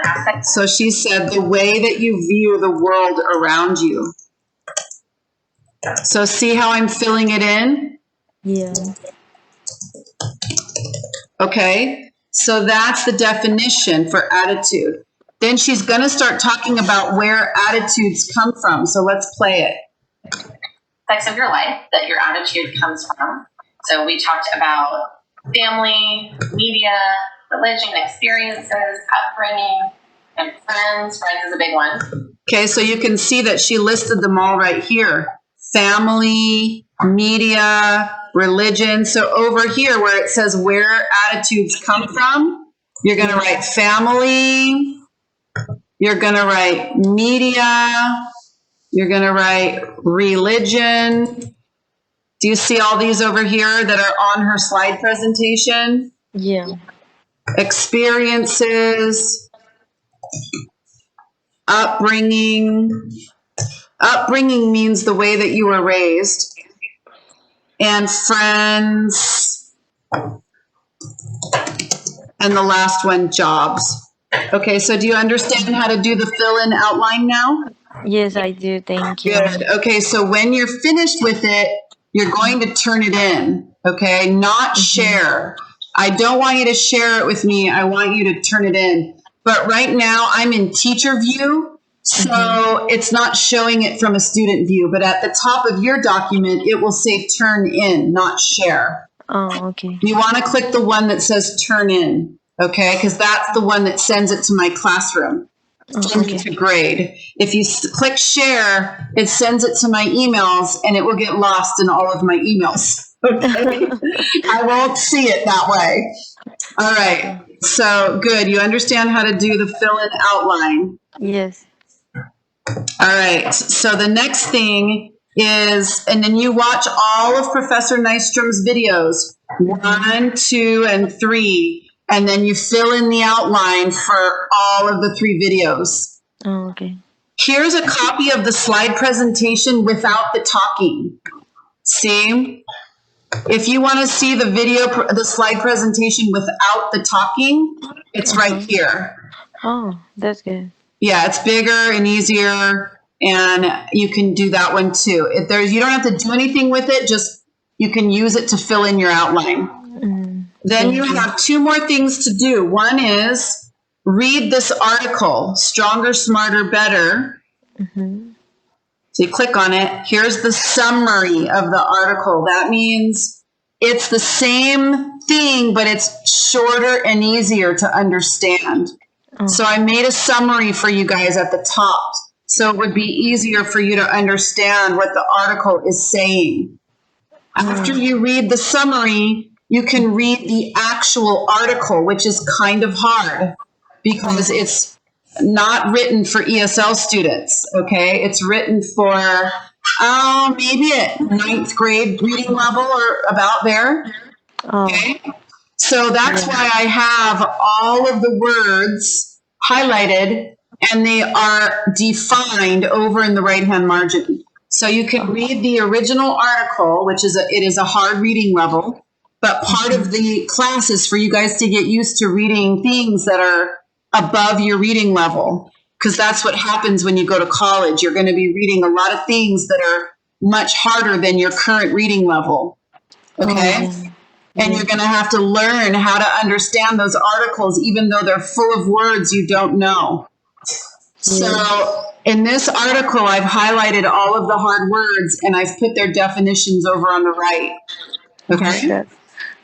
aspects. So she said the way that you view the world around you. So see how I'm filling it in? Yeah. Okay, so that's the definition for attitude. Then she's going to start talking about where attitudes come from. So let's play it. Aspects of your life that your attitude comes from. So we talked about family, media, religion, experiences, upbringing, and friends. Friends is a big one. Okay, so you can see that she listed them all right here. Family, media, religion. So over here where it says where attitudes come from, you're going to write family. You're going to write media. You're going to write religion. Do you see all these over here that are on her slide presentation? Yeah. Experiences, upbringing. Upbringing means the way that you were raised. And friends. And the last one, jobs. Okay, so do you understand how to do the fill-in outline now? Yes, I do. Thank you. Good. Okay, so when you're finished with it, you're going to turn it in, okay? Not share. I don't want you to share it with me. I want you to turn it in. but right now I'm in teacher view, so it's not showing it from a student view, but at the top of your document, it will say turn in, not share. Oh, okay. You want to click the one that says turn in, okay? Because that's the one that sends it to my classroom. Sends it to grade. If you click share, it sends it to my emails and it will get lost in all of my emails. Okay. I won't see it that way. All right. So good. You understand how to do the fill in outline. Yes. All right. So the next thing is, and then you watch all of Professor Nystrom's videos, 1, 2, and 3, and then you fill in the outline for all of the 3 videos. Oh, okay. Here's a copy of the slide presentation without the talking. See? If you want to see the video, the slide presentation without the talking, it's right here. Oh, that's good. Yeah, it's bigger and easier, and you can do that one too. If there's, you don't have to do anything with it, just you can use it to fill in your outline. Then you have 2 more things to do. One is read this article, Stronger, Smarter, Better. So you click on it. Here's the summary of the article. That means it's the same thing, but it's shorter and easier to understand. So I made a summary for you guys at the top, so it would be easier for you to understand what the article is saying. After you read the summary, you can read the actual article, which is kind of hard because it's not written for ESL students, okay? It's written for maybe at 9th grade reading level or about there, okay? So that's why I have all of the words highlighted and they are defined over in the right-hand margin. So you can read the original article, which is it is a hard reading level, but part of the class is for you guys to get used to reading things that are above your reading level, because that's what happens when you go to college. You're going to be reading a lot of things that are much harder than your current reading level, okay? And you're going to have to learn how to understand those articles, even though they're full of words you don't know. So in this article, I've highlighted all of the hard words and I've put their definitions over on the right. Okay?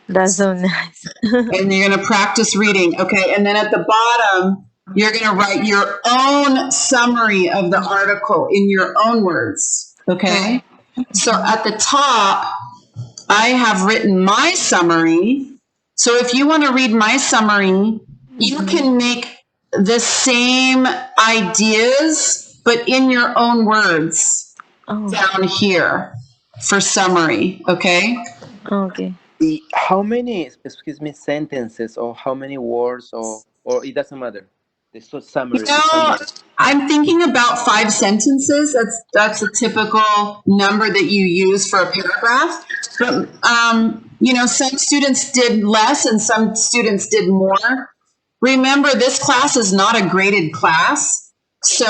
That's so nice. And you're going to practice reading. Okay. And then at the bottom, you're going to write your own summary of the article in your own words. Okay. So at the top, I have written my summary. So if you want to read my summary, you can make the same ideas, but in your own words down here for summary. Okay. Okay. How many, excuse me, sentences or how many words or it doesn't matter? The summary. I'm thinking about 5 sentences. That's a typical number that you use for a paragraph. But some students did less and some students did more. Remember, this class is not a graded class, so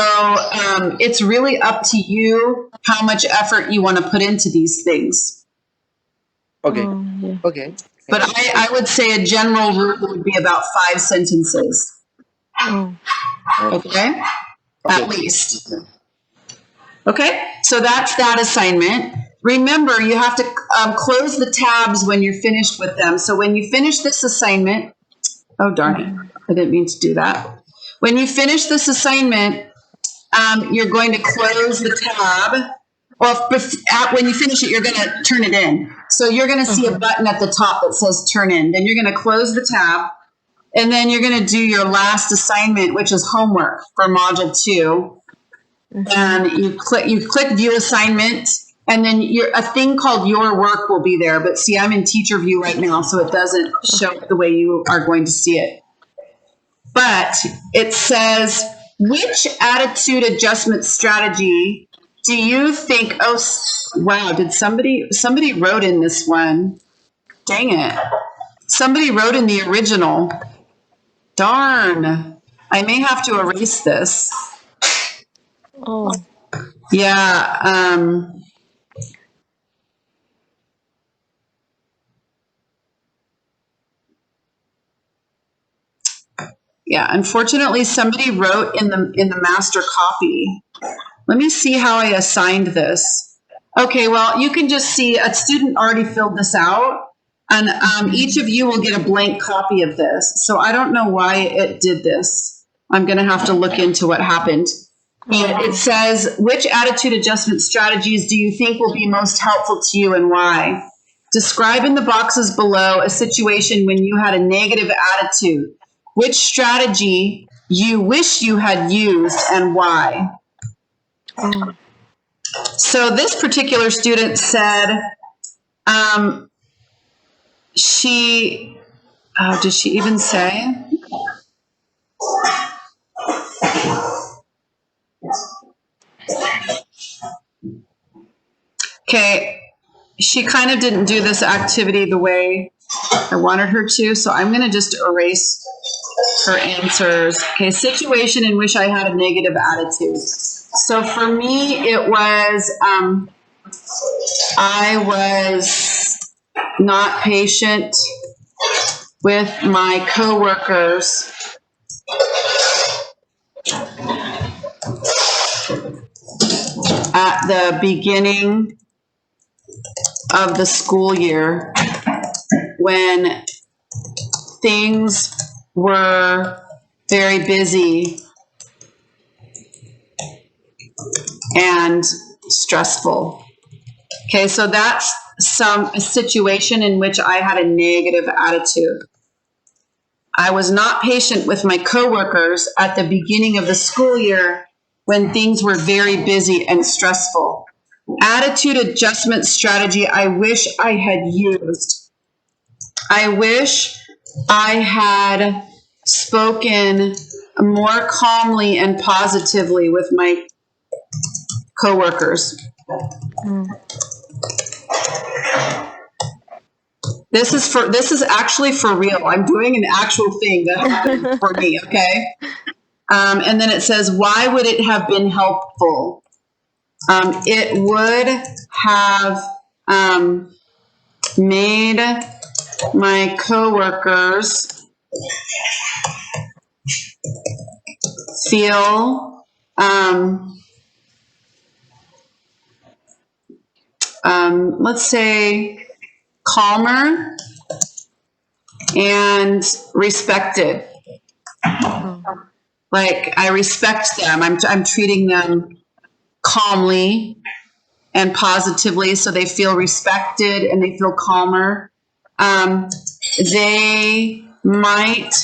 it's really up to you how much effort you want to put into these things. Okay. Okay. But I would say a general rule would be about 5 sentences. Okay? At least. Okay? So that's that assignment. Remember, you have to close the tabs when you're finished with them. So when you finish this assignment, oh, darn it. I didn't mean to do that. When you finish this assignment, you're going to close the tab. Well, when you finish it, you're going to turn it in. So you're going to see a button at the top that says turn in. Then you're going to close the tab. And then you're going to do your last assignment, which is homework for module 2. And you click view assignment, and then a thing called your work will be there. But see, I'm in teacher view right now, so it doesn't show it the way you are going to see it. But it says, which attitude adjustment strategy do you think, oh, wow, did somebody wrote in this one. Dang it. Somebody wrote in the original. Darn. I may have to erase this. Oh. Yeah. Yeah, unfortunately, somebody wrote in the master copy. Let me see how I assigned this. Okay, well, you can just see a student already filled this out, and each of you will get a blank copy of this. So I don't know why it did this. I'm going to have to look into what happened. It says, which attitude adjustment strategies do you think will be most helpful to you and why? Describe in the boxes below a situation when you had a negative attitude. Which strategy you wish you had used and why? So this particular student said did she even say? Okay, she kind of didn't do this activity the way I wanted her to, so I'm going to just erase her answers. Okay, situation in which I had a negative attitude. So for me, it was I was not patient with my coworkers at the beginning of the school year when things were very busy and stressful. Okay, so that's a situation in which I had a negative attitude. I was not patient with my coworkers at the beginning of the school year when things were very busy and stressful. Attitude adjustment strategy I wish I had used. I wish I had spoken more calmly and positively with my coworkers. This is actually for real. I'm doing an actual thing that happened for me, okay? And then it says, why would it have been helpful? It would have made my coworkers feel let's say calmer and respected. Like I respect them. I'm treating them calmly and positively, so they feel respected and they feel calmer. They might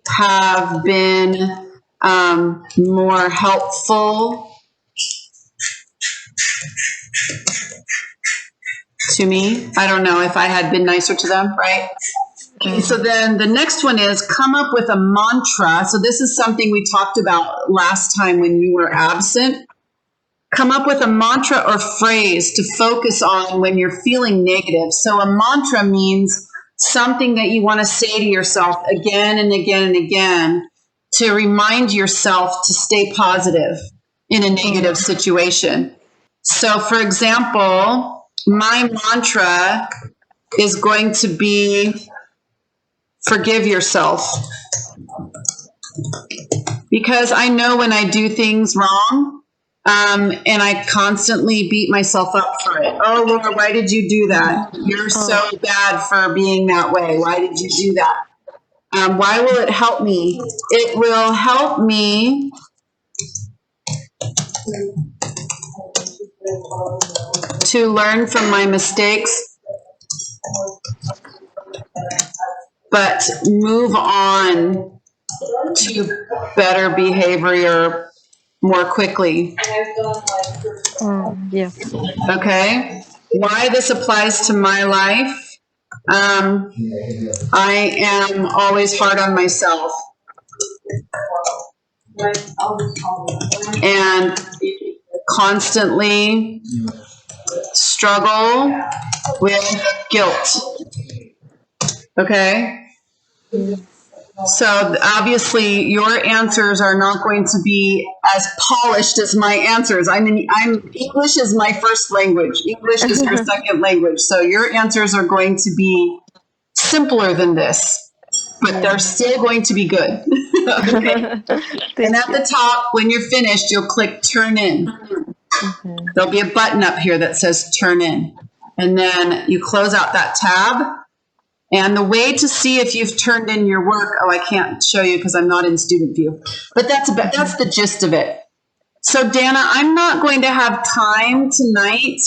have been more helpful to me. I don't know if I had been nicer to them, right? Okay, so then the next one is come up with a mantra. So this is something we talked about last time when you were absent. Come up with a mantra or phrase to focus on when you're feeling negative. So a mantra means something that you want to say to yourself again and again and again to remind yourself to stay positive in a negative situation. So for example, my mantra is going to be forgive yourself. Because I know when I do things wrong, and I constantly beat myself up for it. Oh, Lord, why did you do that? You're so bad for being that way. Why did you do that? Why will it help me? It will help me to learn from my mistakes, but move on to better behavior more quickly. Yeah. Okay. Why this applies to my life? I am always hard on myself and constantly struggle with guilt. Okay. So obviously your answers are not going to be as polished as my answers. English is my first language. English is your second language. So your answers are going to be simpler than this. but they're still going to be good. Okay. And at the top, when you're finished, you'll click turn in. There'll be a button up here that says turn in. And then you close out that tab. And the way to see if you've turned in your work, I can't show you because I'm not in student view, but that's the gist of it. So Dana, I'm not going to have time tonight